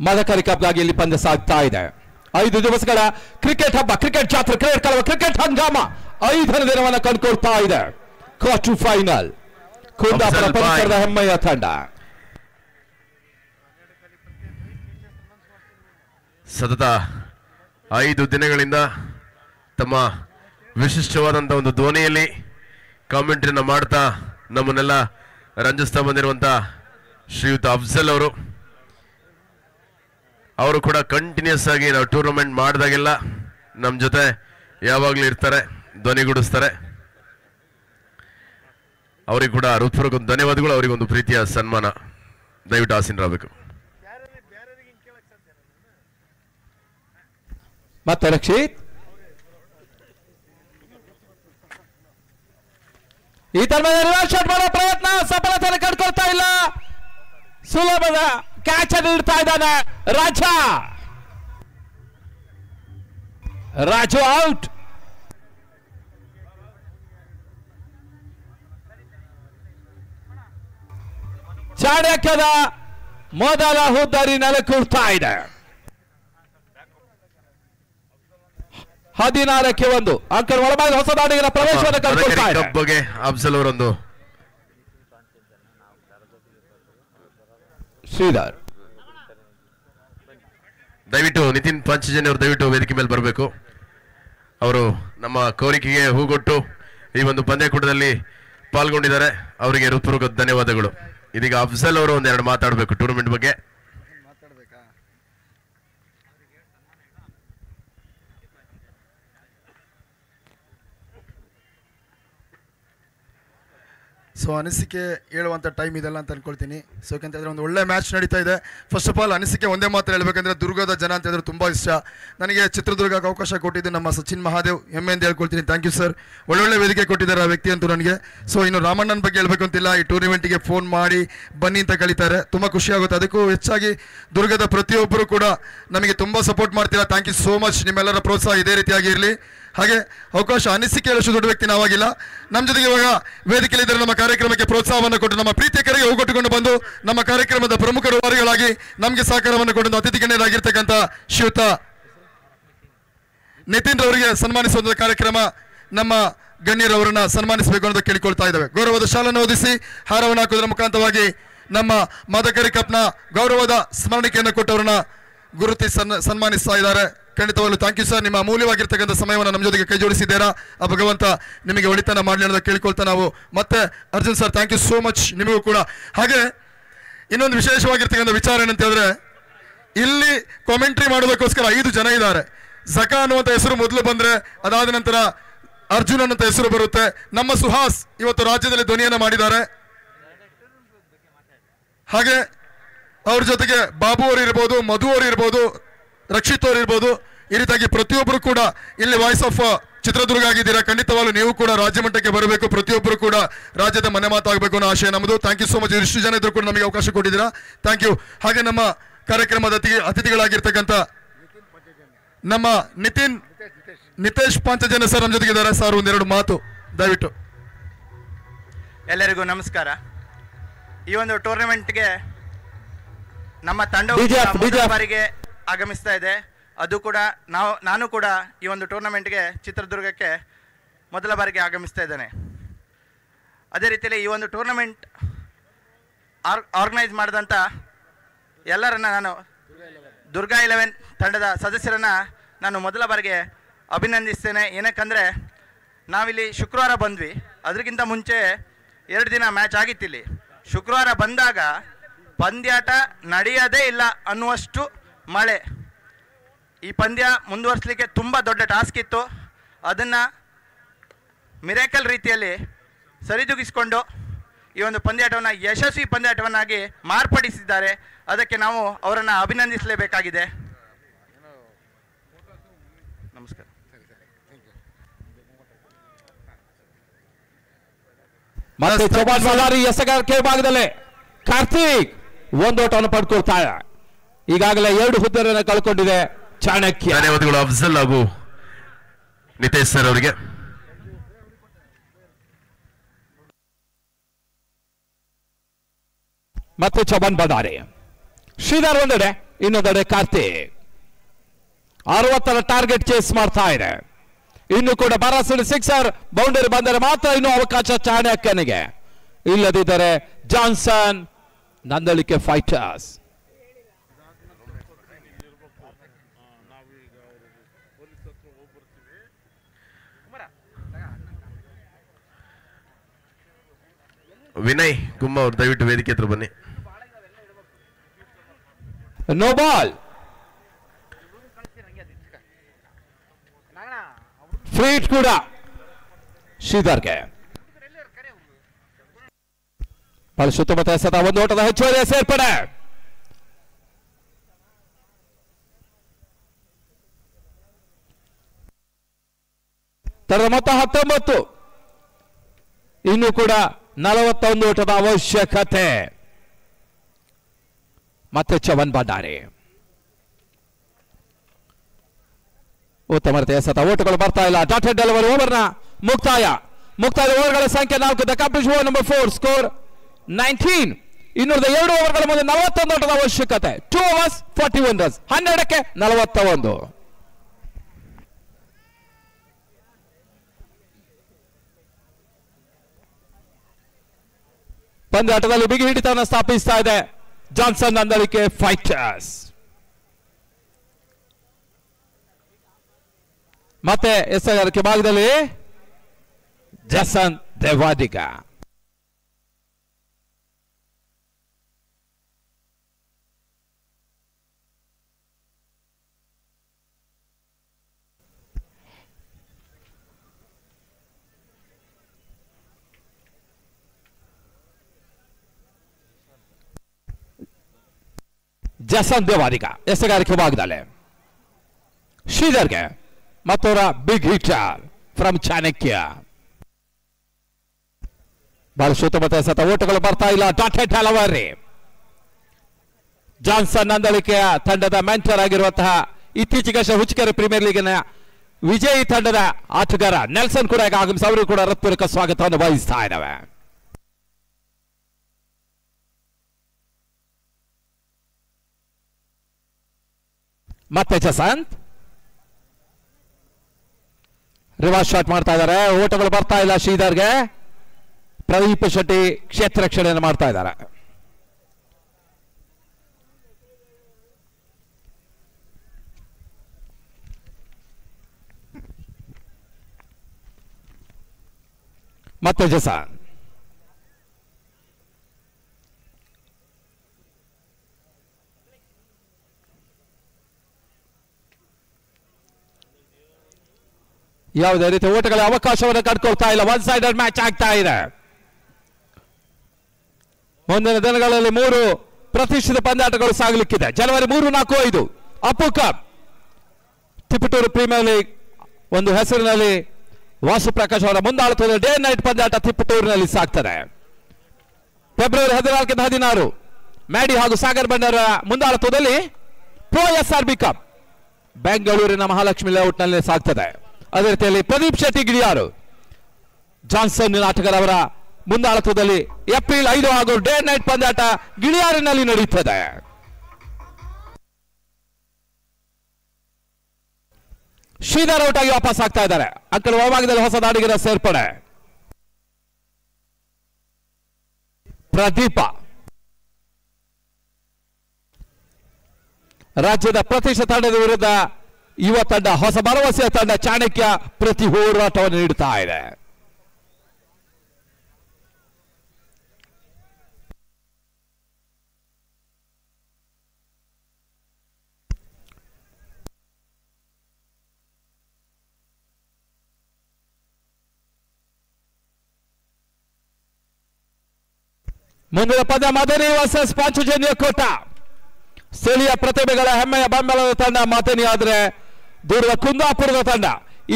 ಮದಕರಿ ಕಪ್ಗಾಗಿ ಇಲ್ಲಿ ಪಂದ್ಯ ಸಾಗ್ತಾ ಇದೆ. 5 ದಿವಸಗಳ ಕ್ರಿಕೆಟ್ ಹಬ್ಬ, ಕ್ರಿಕೆಟ್ ಜಾತ್ರೆ, ಕ್ರಿಕೆಟ್ ಕಲವ, ಕ್ರಿಕೆಟ್ ಹಂಗಾಮ 5ನೇ ದಿನವನ್ನು ಕಂಡುಕೊಳ್ತಾ ಇದೆ. ಕ್ವಾರ್ಟರ್ ಫೈನಲ್ ಕುಂದಾಪುರ ಪರಿಸರದ ಹೆಮ್ಮೆಯ ತಂಡ. ಸತತ 5 ದಿನಗಳಿಂದ ತಮ್ಮ ವಿಶಿಷ್ಟವಾದಂಥ ಒಂದು ಧ್ವನಿಯಲ್ಲಿ ಕಾಮೆಂಟ್ರಿಯನ್ನು ಮಾಡ್ತಾ ನಮ್ಮನ್ನೆಲ್ಲ ರಂಜಿಸ್ತಾ ಬಂದಿರುವಂಥ ಶ್ರೀಯುತ ಅಫ್ಜಲ್ ಅವರು ಕೂಡ ಕಂಟಿನ್ಯೂಸ್ ಆಗಿ ನಾವು ಟೂರ್ನಮೆಂಟ್ ಮಾಡಿದಾಗೆಲ್ಲ ನಮ್ಮ ಜೊತೆ ಯಾವಾಗಲೂ ಇರ್ತಾರೆ, ಧ್ವನಿಗೂಡಿಸ್ತಾರೆ. ಅವರಿಗೆ ಕೂಡ ಹೃತ್ಪೂರ್ವಕ ಧನ್ಯವಾದಗಳು. ಅವರಿಗೊಂದು ಪ್ರೀತಿಯ ಸನ್ಮಾನ ದಯವಿಟ್ಟು ಆಸೀನರಾಗಬೇಕು. ಮತ್ತೆ ರಕ್ಷಿತ್ ಈ ರಿವರ್ಸ್ ಶಾಟ್ ಮಾಡೋ ಪ್ರಯತ್ನ ಸಫಲತೆಯನ್ನು ಕಂಡುಕೊಳ್ತಾ ಇಲ್ಲ. ಸುಲಭದ ಕ್ಯಾಚ್ ಅನ್ನು ಇಡ್ತಾ ಇದ್ದಾನೆ ರಾಜು ಔಟ್. ಚಾಣಕ್ಯದ ಮೊದಲ ಹುದ್ದರಿ ನೆಲಕೂಡ್ತಾ ಇದೆ. 14-1 ಅಂಕಲ್ ಒಳಭಾಗ ಹೊಸ ದಾಡಿಗರ ಪ್ರವೇಶವನ್ನು ಕಂಡುಕೊಳ್ತಾ ಇದೆ. ಬಗ್ಗೆ ಅಫ್ಜಲ್ ಅವರೊಂದು ಶ್ರೀಧರ್ ದಯವಿಟ್ಟು ನಿತಿನ್ ಪಂಚಜನ್ ಅವರು ದಯವಿಟ್ಟು ವೇದಿಕೆ ಮೇಲೆ ಬರಬೇಕು. ಅವರು ನಮ್ಮ ಕೋರಿಕೆಗೆ ಹೂಗೊಟ್ಟು ಈ ಒಂದು ಪಂದ್ಯಕೂಟದಲ್ಲಿ ಪಾಲ್ಗೊಂಡಿದ್ದಾರೆ. ಅವರಿಗೆ ಹೃತ್ಪೂರ್ವಕ ಧನ್ಯವಾದಗಳು. ಇದೀಗ ಅಫ್ಜಲ್ ಅವರು ಒಂದೆರಡು ಮಾತಾಡಬೇಕು ಟೂರ್ನಮೆಂಟ್ ಬಗ್ಗೆ. ಸೊ ಅನಿಸಿಕೆ ಹೇಳುವಂಥ ಟೈಮ್ ಇದೆಲ್ಲ ಅಂತ ಅನ್ಕೊಳ್ತೀನಿ. ಸೊ ಯಾಕಂತಂದರೆ ಒಂದು ಒಳ್ಳೆ ಮ್ಯಾಚ್ ನಡೀತಾ ಇದೆ. ಫಸ್ಟ್ ಆಫ್ ಆಲ್ ಅನಿಸಿಕೆ ಒಂದೇ ಮಾತ್ರ ಹೇಳ್ಬೇಕಂದ್ರೆ ದುರ್ಗದ ಜನ ಅಂತ ಹೇಳಿದ್ರೆ ತುಂಬ ಇಷ್ಟ ನನಗೆ. ಚಿತ್ರದುರ್ಗಕ್ಕೆ ಅವಕಾಶ ಕೊಟ್ಟಿದ್ದು ನಮ್ಮ ಸಚಿನ್ ಮಹಾದೇವ್ ಹೆಮ್ಮೆ ಅಂತ ಹೇಳ್ಕೊಳ್ತೀನಿ. Thank you sir. ಒಳ್ಳೊಳ್ಳೆ ವೇದಿಕೆ ಕೊಟ್ಟಿದ್ದಾರೆ ಆ ವ್ಯಕ್ತಿ ಅಂತೂ ನನಗೆ. ಸೊ ಇನ್ನು ರಾಮಣ್ಣನ ಬಗ್ಗೆ ಹೇಳ್ಬೇಕು ಅಂತಿಲ್ಲ. ಈ ಟೂರ್ನಿಮೆಂಟಿಗೆ ಫೋನ್ ಮಾಡಿ ಬನ್ನಿ ಅಂತ ಕಳೀತಾರೆ, ತುಂಬ ಖುಷಿ ಆಗುತ್ತೆ. ಅದಕ್ಕೂ ಹೆಚ್ಚಾಗಿ ದುರ್ಗದ ಪ್ರತಿಯೊಬ್ಬರು ಕೂಡ ನಮಗೆ ತುಂಬ ಸಪೋರ್ಟ್ ಮಾಡ್ತೀರಾ. Thank you so much. ನಿಮ್ಮೆಲ್ಲರ ಪ್ರೋತ್ಸಾಹ ಇದೇ ರೀತಿಯಾಗಿ ಇರಲಿ. ಹಾಗೆ ಅವಕಾಶ ಅನಿಸಿಕೆ ಹೇಳೋಷ್ಟು ದೊಡ್ಡ ವ್ಯಕ್ತಿ ನಾವಾಗಿಲ್ಲ. ನಮ್ಮ ಜೊತೆಗೆ ಇವಾಗ ವೇದಿಕೆಯಲ್ಲಿದ್ದರೆ ನಮ್ಮ ಕಾರ್ಯಕ್ರಮಕ್ಕೆ ಪ್ರೋತ್ಸಾಹವನ್ನು ಕೊಟ್ಟು ನಮ್ಮ ಪ್ರೀತಿಯ ಕರೆಗೆ ಹೋಗೊಟ್ಟುಕೊಂಡು ಬಂದು ನಮ್ಮ ಕಾರ್ಯಕ್ರಮದ ಪ್ರಮುಖ ರೂವಾರಿಗಳಾಗಿ ನಮಗೆ ಸಹಕಾರವನ್ನು ಕೊಟ್ಟು ಅತಿಥಿ ಗಣ್ಯರಾಗಿರ್ತಕ್ಕಂಥ ಶ್ರೀಯುತ ನಿತಿನ್ ರವರಿಗೆ ಸನ್ಮಾನಿಸುವಂಥ ಕಾರ್ಯಕ್ರಮ ನಮ್ಮ ಗಣ್ಯರವರನ್ನ ಸನ್ಮಾನಿಸಬೇಕು ಅನ್ನೋದು ಕೇಳಿಕೊಳ್ತಾ ಇದ್ದೇವೆ. ಗೌರವದ ಶಾಲನ್ನು ಓದಿಸಿ ಹಾರವನ್ನು ಹಾಕುವುದರ ಮುಖಾಂತರವಾಗಿ ನಮ್ಮ ಮದಕರಿ ಕಪ್ನ ಗೌರವದ ಸ್ಮರಣಿಕೆಯನ್ನು ಕೊಟ್ಟವರನ್ನ ಗುರುತಿ ಸನ್ಮಾನಿಸ್ತಾ ಇದ್ದಾರೆ. ಖಂಡಿತವಾಗ್ಲೂ ಥ್ಯಾಂಕ್ ಯು ಸರ್. ನಿಮ್ಮ ಅಮೂಲ್ಯವಾಗಿರ್ತಕ್ಕಂಥ ಸಮಯವನ್ನು ನಮ್ಮ ಜೊತೆಗೆ ಕೈ ಜೋಡಿಸಿದ್ದೀರಾ. ಆ ಭಗವಂತ ನಿಮಗೆ ಒಳಿತನ ಮಾಡಲಿ ಅನ್ನೋದು ಕೇಳ್ಕೊಳ್ತಾ ನಾವು ಮತ್ತೆ Arjun sir thank you so much ನಿಮಗೂ ಕೂಡ. ಹಾಗೆ ಇನ್ನೊಂದು ವಿಶೇಷವಾಗಿರ್ತಕ್ಕಂಥ ವಿಚಾರ ಏನಂತ ಹೇಳಿದ್ರೆ ಇಲ್ಲಿ ಕಾಮೆಂಟ್ರಿ ಮಾಡೋದಕ್ಕೋಸ್ಕರ 5 ಜನ ಇದ್ದಾರೆ. ಝಕಾ ಅನ್ನುವಂಥ ಹೆಸರು ಮೊದಲು ಬಂದರೆ ಅದಾದ ನಂತರ ಅರ್ಜುನ್ ಅನ್ನುವಂಥ ಹೆಸರು ಬರುತ್ತೆ. ನಮ್ಮ ಸುಹಾಸ್ ಇವತ್ತು ರಾಜ್ಯದಲ್ಲಿ ಧ್ವನಿಯನ್ನು ಮಾಡಿದ್ದಾರೆ. ಹಾಗೆ ಅವ್ರ ಜೊತೆಗೆ ಬಾಬು ಅವರು ಇರ್ಬೋದು, ಮಧು ಅವರು ಇರ್ಬೋದು, ರಕ್ಷಿತ್ ಅವರು ಇರ್ಬೋದು. ಈ ರೀತಿಯಾಗಿ ಪ್ರತಿಯೊಬ್ಬರು ಕೂಡ ಇಲ್ಲಿ ವಾಯ್ಸ್ ಆಫ್ ಚಿತ್ರದುರ್ಗ ಆಗಿದ್ದೀರಾ. ಖಂಡಿತವಾಗ್ಲೂ ನೀವು ಕೂಡ ರಾಜ್ಯ ಮಟ್ಟಕ್ಕೆ ಬರಬೇಕು. ಪ್ರತಿಯೊಬ್ಬರು ಕೂಡ ರಾಜ್ಯದ ಮನೆ ಮಾತಾಗಬೇಕು ಅನ್ನೋ ಆಶಯ ನಮ್ಮದು. Thank you so much. ಇಷ್ಟು ಜನ ಇದ್ರು ಕೂಡ ನಮಗೆ ಅವಕಾಶ ಕೊಟ್ಟಿದ್ದೀರಾ. Thank you. ಹಾಗೆ ನಮ್ಮ ಕಾರ್ಯಕ್ರಮದ ಅತಿಥಿಗಳಾಗಿರ್ತಕ್ಕಂಥ ನಮ್ಮ ನಿತೇಶ್ ಪಂಚಜನ ಸರ್ ನಮ್ಮ ಜೊತೆಗಿದ್ದಾರೆ. ಸರ್ ಒಂದೆರಡು ಮಾತು ದಯವಿಟ್ಟು. ಎಲ್ಲರಿಗೂ ನಮಸ್ಕಾರ. ಈ ಒಂದು ಟೂರ್ನಮೆಂಟ್ಗೆ ನಮ್ಮ ತಂಡವು ಮೊದಲ ಬಾರಿಗೆ ಆಗಮಿಸ್ತಾ ಇದೆ. ಅದು ಕೂಡ ನಾನು ಕೂಡ ಈ ಒಂದು ಟೂರ್ನಮೆಂಟ್ಗೆ ಚಿತ್ರದುರ್ಗಕ್ಕೆ ಮೊದಲ ಬಾರಿಗೆ ಆಗಮಿಸ್ತಾ ಇದ್ದೇನೆ. ಅದೇ ರೀತಿಯಲ್ಲಿ ಈ ಒಂದು ಟೂರ್ನಮೆಂಟ್ ಆರ್ಗನೈಸ್ ಮಾಡಿದಂಥ ಎಲ್ಲರನ್ನ ನಾನು ದುರ್ಗಾ 11 ತಂಡದ ಸದಸ್ಯರನ್ನು ನಾನು ಮೊದಲ ಬಾರಿಗೆ ಅಭಿನಂದಿಸ್ತೇನೆ. ಏನಕ್ಕಂದರೆ ನಾವಿಲ್ಲಿ ಶುಕ್ರವಾರ ಬಂದ್ವಿ. ಅದಕ್ಕಿಂತ ಮುಂಚೆ 2 ದಿನ ಮ್ಯಾಚ್ ಆಗಿತ್ತಿಲ್ಲಿ. ಶುಕ್ರವಾರ ಬಂದಾಗ ಪಂದ್ಯಾಟ ನಡೆಯೋದೇ ಇಲ್ಲ ಅನ್ನುವಷ್ಟು ಮಳೆ. ಈ ಪಂದ್ಯ ಮುಂದುವರಿಸಲಿಕ್ಕೆ ತುಂಬ ದೊಡ್ಡ ಟಾಸ್ಕ್ ಇತ್ತು. ಅದನ್ನು ಮಿರಾಕಲ್ ರೀತಿಯಲ್ಲಿ ಸರಿದೂಗಿಸಿಕೊಂಡು ಈ ಒಂದು ಪಂದ್ಯಾಟವನ್ನು ಯಶಸ್ವಿ ಪಂದ್ಯಾಟವನ್ನಾಗಿ ಮಾರ್ಪಡಿಸಿದ್ದಾರೆ. ಅದಕ್ಕೆ ನಾವು ಅವರನ್ನು ಅಭಿನಂದಿಸಲೇಬೇಕಾಗಿದೆ. ನಮಸ್ಕಾರ. ಮತ್ತೆ ಚೌಬಾನ್ ಬಳ್ಳಾರಿ ಎಸಗಾರಿಕೆ ಭಾಗದಲ್ಲಿ ಕಾರ್ತಿಕ್ ಒಂದು ಓಟವನ್ನು ಪಡ್ಕೊಳ್ತಾರೆ. ಈಗಾಗಲೇ 2 ಹುದ್ದೆಯನ್ನು ಕಳ್ಕೊಂಡಿದೆ ಚಾಣಕ್ಯ. ಧನ್ಯವಾದಗಳು ಅಫ್ಜಲ್ ಹಾಗೂ ನಿತೇಶ್ ಸರ್ ಅವರಿಗೆ. ಮತ್ತೆ ಚೌಬಾನ್ ಬಳ್ಳಾರಿ, ಶ್ರೀಧರ್ ಒಂದೆಡೆ, ಇನ್ನೊಂದೆಡೆ ಕಾರ್ತಿಕ್ 60ರ ಟಾರ್ಗೆಟ್ ಚೇಸ್ ಮಾಡ್ತಾ ಇದೆ. ಇನ್ನು ಕೂಡ ಬರಸಿನ ಸಿಕ್ಸರ್ ಬೌಂಡರಿ ಬಂದರೆ ಮಾತ್ರ ಇನ್ನು ಅವಕಾಶ ಚಾಣಕ್ಯನಿಗೆ. ಇಲ್ಲದಿದ್ದರೆ ಜಾನ್ಸನ್ ನಂದಳಿಕೆ ಫೈಟರ್ಸ್. ವಿನಯ್ ಕುಮ್ಮ ಅವರು ದಯವಿಟ್ಟು ವೇದಿಕೆ ಹತ್ರ ಬನ್ನಿ. ನೋ ಬಾಲ್, ಫ್ರೀ ಹಿಟ್ ಕೂಡ ಶ್ರೀಧರ್ಗೆ. ಬಹಳ ಸುತ್ತಮುತ್ತ ಎಸೆತ ಒಂದು ಓಟದ ಹೆಚ್ಚುವರಿ ಸೇರ್ಪಡೆ. ತರದ ಮೊತ್ತ 19. ಇನ್ನು ಕೂಡ 41 ಓಟದ ಅವಶ್ಯಕತೆ. ಮತ್ತೆ ಚವನ್ ಭಂಡಾರಿ ಉತ್ತಮ ರೀತಿಯ ಎಸೆತ, ಓಟಗಳು ಬರ್ತಾ ಇಲ್ಲ. ಡಾಟೆಡ್ ಡೆಲಿವರಿ ಓವರ್ನ ಮುಕ್ತಾಯ ಓವರ್ಗಳ ಸಂಖ್ಯೆ 4. The complete over number 4, score 19. ಇನ್ನುಳಿದ 2 ಓವರ್ಗಳ ಮುಂದೆ 41 ಓಟದ ಅವಶ್ಯಕತೆ. 2 overs 41 ರನ್ಸ್. 12ಕ್ಕೆ 41. ಪಂದ್ಯಾಟದಲ್ಲಿ ಬಿಗಿ ಹಿಡಿತವನ್ನು ಸ್ಥಾಪಿಸ್ತಾ ಇದೆ ಜಾನ್ಸನ್ ಅಂದಳಿಕೆ ಫೈಟರ್ಸ್. ಮತ್ತೆ ಎಸೆಗಾರಿಕೆ ಭಾಗದಲ್ಲಿ ಜಸನ್ ದೇವಾಡಿಗ. ಜಸನ್ ದೇವಾಡಿಗ ಎಸೆಗಾರಿಕೆ ಭಾಗದಲ್ಲಿ ಶ್ರೀಧರ್ಗೆ ಮತ್ತವರ ಬಿಗ್ ಹಿಟರ್ ಫ್ರಮ್ ಚಾಣಕ್ಯ. ಬಹಳ ಸುತ್ತಮುತ್ತ ಎಸೆತ, ಓಟಗಳು ಬರ್ತಾ ಇಲ್ಲ. Dotted delivery. ಜಾನ್ಸನ್ ಅಂದಳಿಕೆಯ ತಂಡದ ಮೆಂಟರ್ ಆಗಿರುವಂತಹ ಇತ್ತೀಚೆಗೆ ಹುಚ್ಚಕೆರೆ ಪ್ರೀಮಿಯರ್ ಲೀಗಿನ ವಿಜಯಿ ತಂಡದ ಆಟಗಾರ ನೆಲ್ಸನ್ ಕೂಡ ಈಗ ಆಗಮಿಸಿ ಅವರು ಕೂಡ ಹೃತ್ಪೂರ್ವಕ ಸ್ವಾಗತವನ್ನು ವಹಿಸ್ತಾ ಇದ್ದಾವೆ. ಮತ್ತೆ ಜಸಂತ್ ರಿವರ್ಸ್ ಶಾಟ್ ಮಾಡ್ತಾ ಇದ್ದಾರೆ. ಓಟಗಳು ಬರ್ತಾ ಇಲ್ಲ ಶ್ರೀಧರ್ಗೆ. ಪ್ರದೀಪ್ ಶೆಟ್ಟಿ ಕ್ಷೇತ್ರ ರಕ್ಷಣೆಯನ್ನು ಮಾಡ್ತಾ ಇದ್ದಾರೆ. ಮತ್ತೆ ಜಸನ್ ಯಾವುದೇ ರೀತಿ ಓಟಗಳ ಅವಕಾಶವನ್ನು ಕಟ್ಕೊಳ್ತಾ ಇಲ್ಲ. ಒನ್ ಸೈಡೆಡ್ ಮ್ಯಾಚ್ ಆಗ್ತಾ ಇದೆ. ಮುಂದಿನ ದಿನಗಳಲ್ಲಿ 3 ಪ್ರತಿಷ್ಠಿತ ಪಂದ್ಯಾಟಗಳು ಸಾಗಲಿಕ್ಕಿದೆ. ಜನವರಿ 3, 4, 5 Appu cup Tiptur premier league ಒಂದು ಹೆಸರಿನಲ್ಲಿ ವಾಸು ಪ್ರಕಾಶ್ ಅವರ ಮುಂದಾಳತ್ವದ ಡೇ ನೈಟ್ ಪಂದ್ಯಾಟ ತಿಪಟೂರಿನಲ್ಲಿ ಸಾಗ್ತದೆ. ಫೆಬ್ರವರಿ 14 16 ಮ್ಯಾಡಿ ಹಾಗೂ ಸಾಗರ್ ಬಂಡರ ಮುಂದಾಳತ್ವದಲ್ಲಿ ಪ್ರೋ SRB ಕಪ್ ಬೆಂಗಳೂರಿನ ಮಹಾಲಕ್ಷ್ಮಿ ಲೇಔಟ್ನಲ್ಲಿ ಸಾಗ್ತದೆ. ಅದೇ ರೀತಿಯಲ್ಲಿ ಪ್ರದೀಪ್ ಶೆಟ್ಟಿ ಗಿಳಿಯಾರು ಜಾನ್ಸನ್ ಆಟಗಾರ ಅವರ ಮುಂದಾಳತ್ವದಲ್ಲಿ ಏಪ್ರಿಲ್ 5 ಹಾಗೂ ಡೇ ನೈಟ್ ಪಂದ್ಯಾಟ ಗಿಳಿಯಾರಿನಲ್ಲಿ ನಡೆಯುತ್ತದೆ. ಶ್ರೀಧರ್ ಔಟ್ ಆಗಿ ವಾಪಸ್ ಆಗ್ತಾ ಇದ್ದಾರೆ. ಅಂಕಲ್ ಒಳಭಾಗದಲ್ಲಿ ಹೊಸ ದಾಡಿಗರ ಸೇರ್ಪಡೆ. ಪ್ರದೀಪ ರಾಜ್ಯದ ಪ್ರತಿಷ್ಠಿತ ತಂಡದ ವಿರುದ್ಧ ಯುವ ತಂಡ, ಹೊಸ ಭರವಸೆಯ ತಂಡ ಚಾಣಕ್ಯ ಪ್ರತಿ ಹೋರಾಟವನ್ನು ನೀಡುತ್ತಾ ಇದೆ. ಮುಂದಿನ ಪಂದ್ಯ ಮದನಿ ವರ್ಸಸ್ ಪಾಂಚಜನ್ಯ ಕೋಟ. ಸ್ಥಳೀಯ ಪ್ರತಿಭೆಗಳ ಹೆಮ್ಮೆಯ ಬೆಂಬಲದ ತಂಡ ಮದನಿ ಆದರೆ ದೂರದ ಕುಂದಾಪುರದ ತಂಡ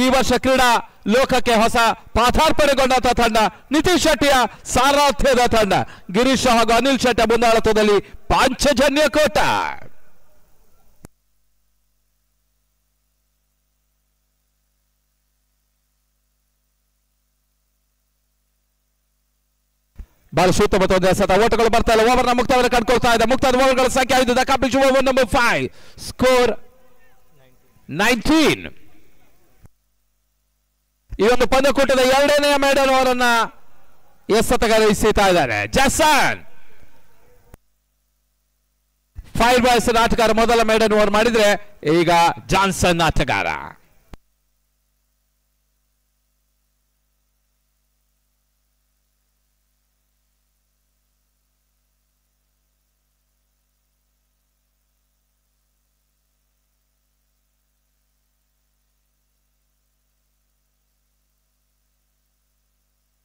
ಈ ವರ್ಷ ಕ್ರೀಡಾ ಲೋಕಕ್ಕೆ ಹೊಸ ಪಾದಾರ್ಪಣೆಗೊಂಡಂತಹ ತಂಡ ನಿತೀಶ್ ಶೆಟ್ಟಿಯ ಸಾರಥ್ಯದ ತಂಡ ಗಿರೀಶ್ ಹಾಗೂ ಅನಿಲ್ ಶೆಟ್ಟಿ ಮುಂದಾಳತ್ವದಲ್ಲಿ ಪಾಂಚಜನ್ಯ ಕೋಟ. ಬಹಳ ಸುತ್ತಮುತ್ತ ಎಸೆತ, ಓಟಗಳು ಬರ್ತಾ ಇಲ್ಲ. ಓವರ್ನ ಮುಕ್ತಾಯವನ್ನು ಕಂಡುಕೊಳ್ತಾ ಇದೆ. ಮುಕ್ತಾಯದ ಓವರ್ಗಳ ಸಂಖ್ಯೆ 5. The complete over number 5, score 19. ಈ ಒಂದು ಪಂದ್ಯಕೂಟದ 2ನೇ ಮೇಡಲ್ ಓವರನ್ನ ಎಸೆತಗಾರ ಎಸೆತಾ ಇದ್ದಾರೆ. ಜಸನ್ ಫೈರ್ ಬಾಯ್ಸ್ ಆಟಗಾರ ಮೊದಲ ಮೇಡಲ್ ಓವರ್ ಮಾಡಿದ್ರೆ ಈಗ ಜಾನ್ಸನ್ ಆಟಗಾರ.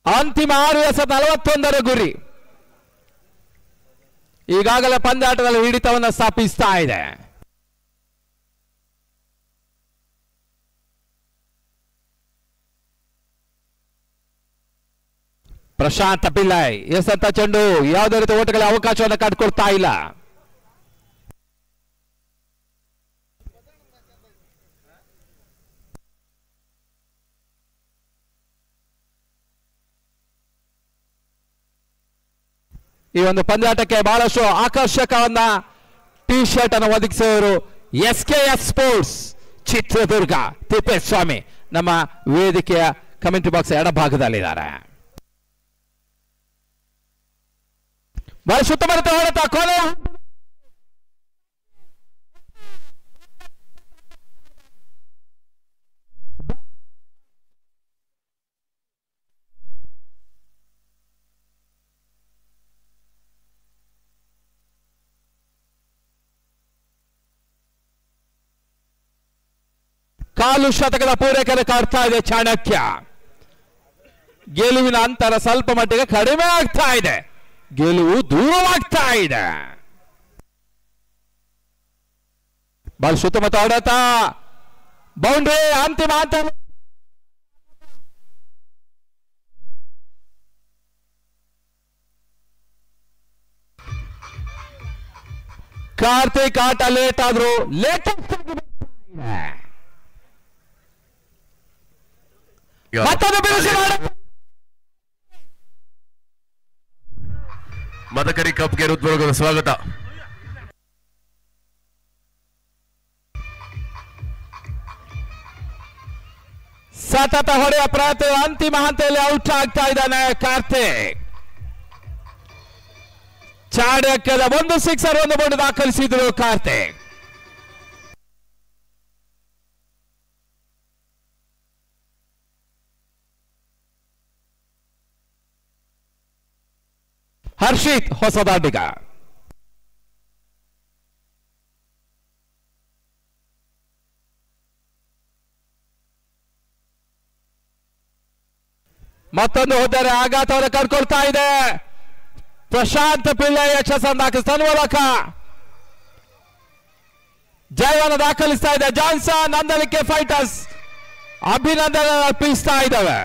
ಅಂತಿಮ 6:41 ಗುರಿ. ಈಗಾಗಲೇ ಪಂದ್ಯಾಟದಲ್ಲಿ ಹಿಡಿತವನ್ನು ಸ್ಥಾಪಿಸ್ತಾ ಇದೆ. ಪ್ರಶಾಂತ್ ಪಿಲ್ಲೈ ಎಸೆತ ಚೆಂಡು ಯಾವುದೇ ರೀತಿ ಓಟಗಳ ಅವಕಾಶವನ್ನು ಕಂಡುಕೊಳ್ತಾ ಇಲ್ಲ. ಈ ಒಂದು ಪಂದ್ಯಾಟಕ್ಕೆ ಬಹಳಷ್ಟು ಆಕರ್ಷಕವನ್ನ ಟಿ ಶರ್ಟ್ ಅನ್ನು ಒದಗಿಸಿದವರು SKS ಸ್ಪೋರ್ಟ್ಸ್ ಚಿತ್ರದುರ್ಗ. ತಿಪ್ಪೇಸ್ವಾಮಿ ನಮ್ಮ ವೇದಿಕೆಯ ಕಮೆಂಟ್ರಿ ಬಾಕ್ಸ್ ಎಡಭಾಗದಲ್ಲಿದ್ದಾರೆ. ಬಹಳ ಸುತ್ತಮುತ್ತ ಹೊಡೆತ ಕೊನೆ ಕಾಲು ಶತಕದ ಪೂರೈಕೆಯನ್ನು ಕಾಡ್ತಾ ಇದೆ ಚಾಣಕ್ಯ. ಗೆಲುವಿನ ಅಂತರ ಸ್ವಲ್ಪ ಮಟ್ಟಿಗೆ ಕಡಿಮೆ ಆಗ್ತಾ ಇದೆ, ಗೆಲುವು ದೂರವಾಗ್ತಾ ಇದೆ. ಬಾಲ್ ಸುತ್ತಮುತ್ತ ಹೊಡೆತ ಬೌಂಡ್ರಿ ಅಂತಿಮ ಹಂತ. ಕಾರ್ತಿಕ್ ಆಟ ಲೇಟ್ ಆದ್ರು ಮದಕರಿ ಕಪ್ಗೆ ಹೃತ್ಪೂರ್ವಕ ಸ್ವಾಗತ. ಸತತ ಹೊಡೆಯ ಪ್ರಯತ್ನ ಅಂತಿಮ ಹಂತದಲ್ಲಿ ಔಟ್ ಆಗ್ತಾ ಇದ್ದಾನೆ ಕಾರ್ತಿಕ್. ಚಾಣಕ್ಯದ 1 ಸಿಕ್ಸರ್ 1 ಬೌಂಡ್ ದಾಖಲಿಸಿದ್ರು ಕಾರ್ತಿಕ್. ಹರ್ಷಿತ್ ಹೊಸ ದಾಂಡಿಗ. ಮತ್ತೊಂದು ಹೋದರೆ ಆಘಾತವನ್ನು ಕಂಡುಕೊಳ್ತಾ ಇದೆ. ಪ್ರಶಾಂತ್ ಪಿಳ್ಳೈ ಯಶಸ್ಸನ್ನು ದಾಖಲಿಸಿದ ಮೂಲಕ ಜಯವನ್ನು ದಾಖಲಿಸ್ತಾ ಇದೆ. ಜಾನ್ಸನ್ ಅಂದಲಿಕೆ ಫೈಟರ್ಸ್ ಅಭಿನಂದನೆ ಅರ್ಪಿಸ್ತಾ ಇದ್ದಾವೆ.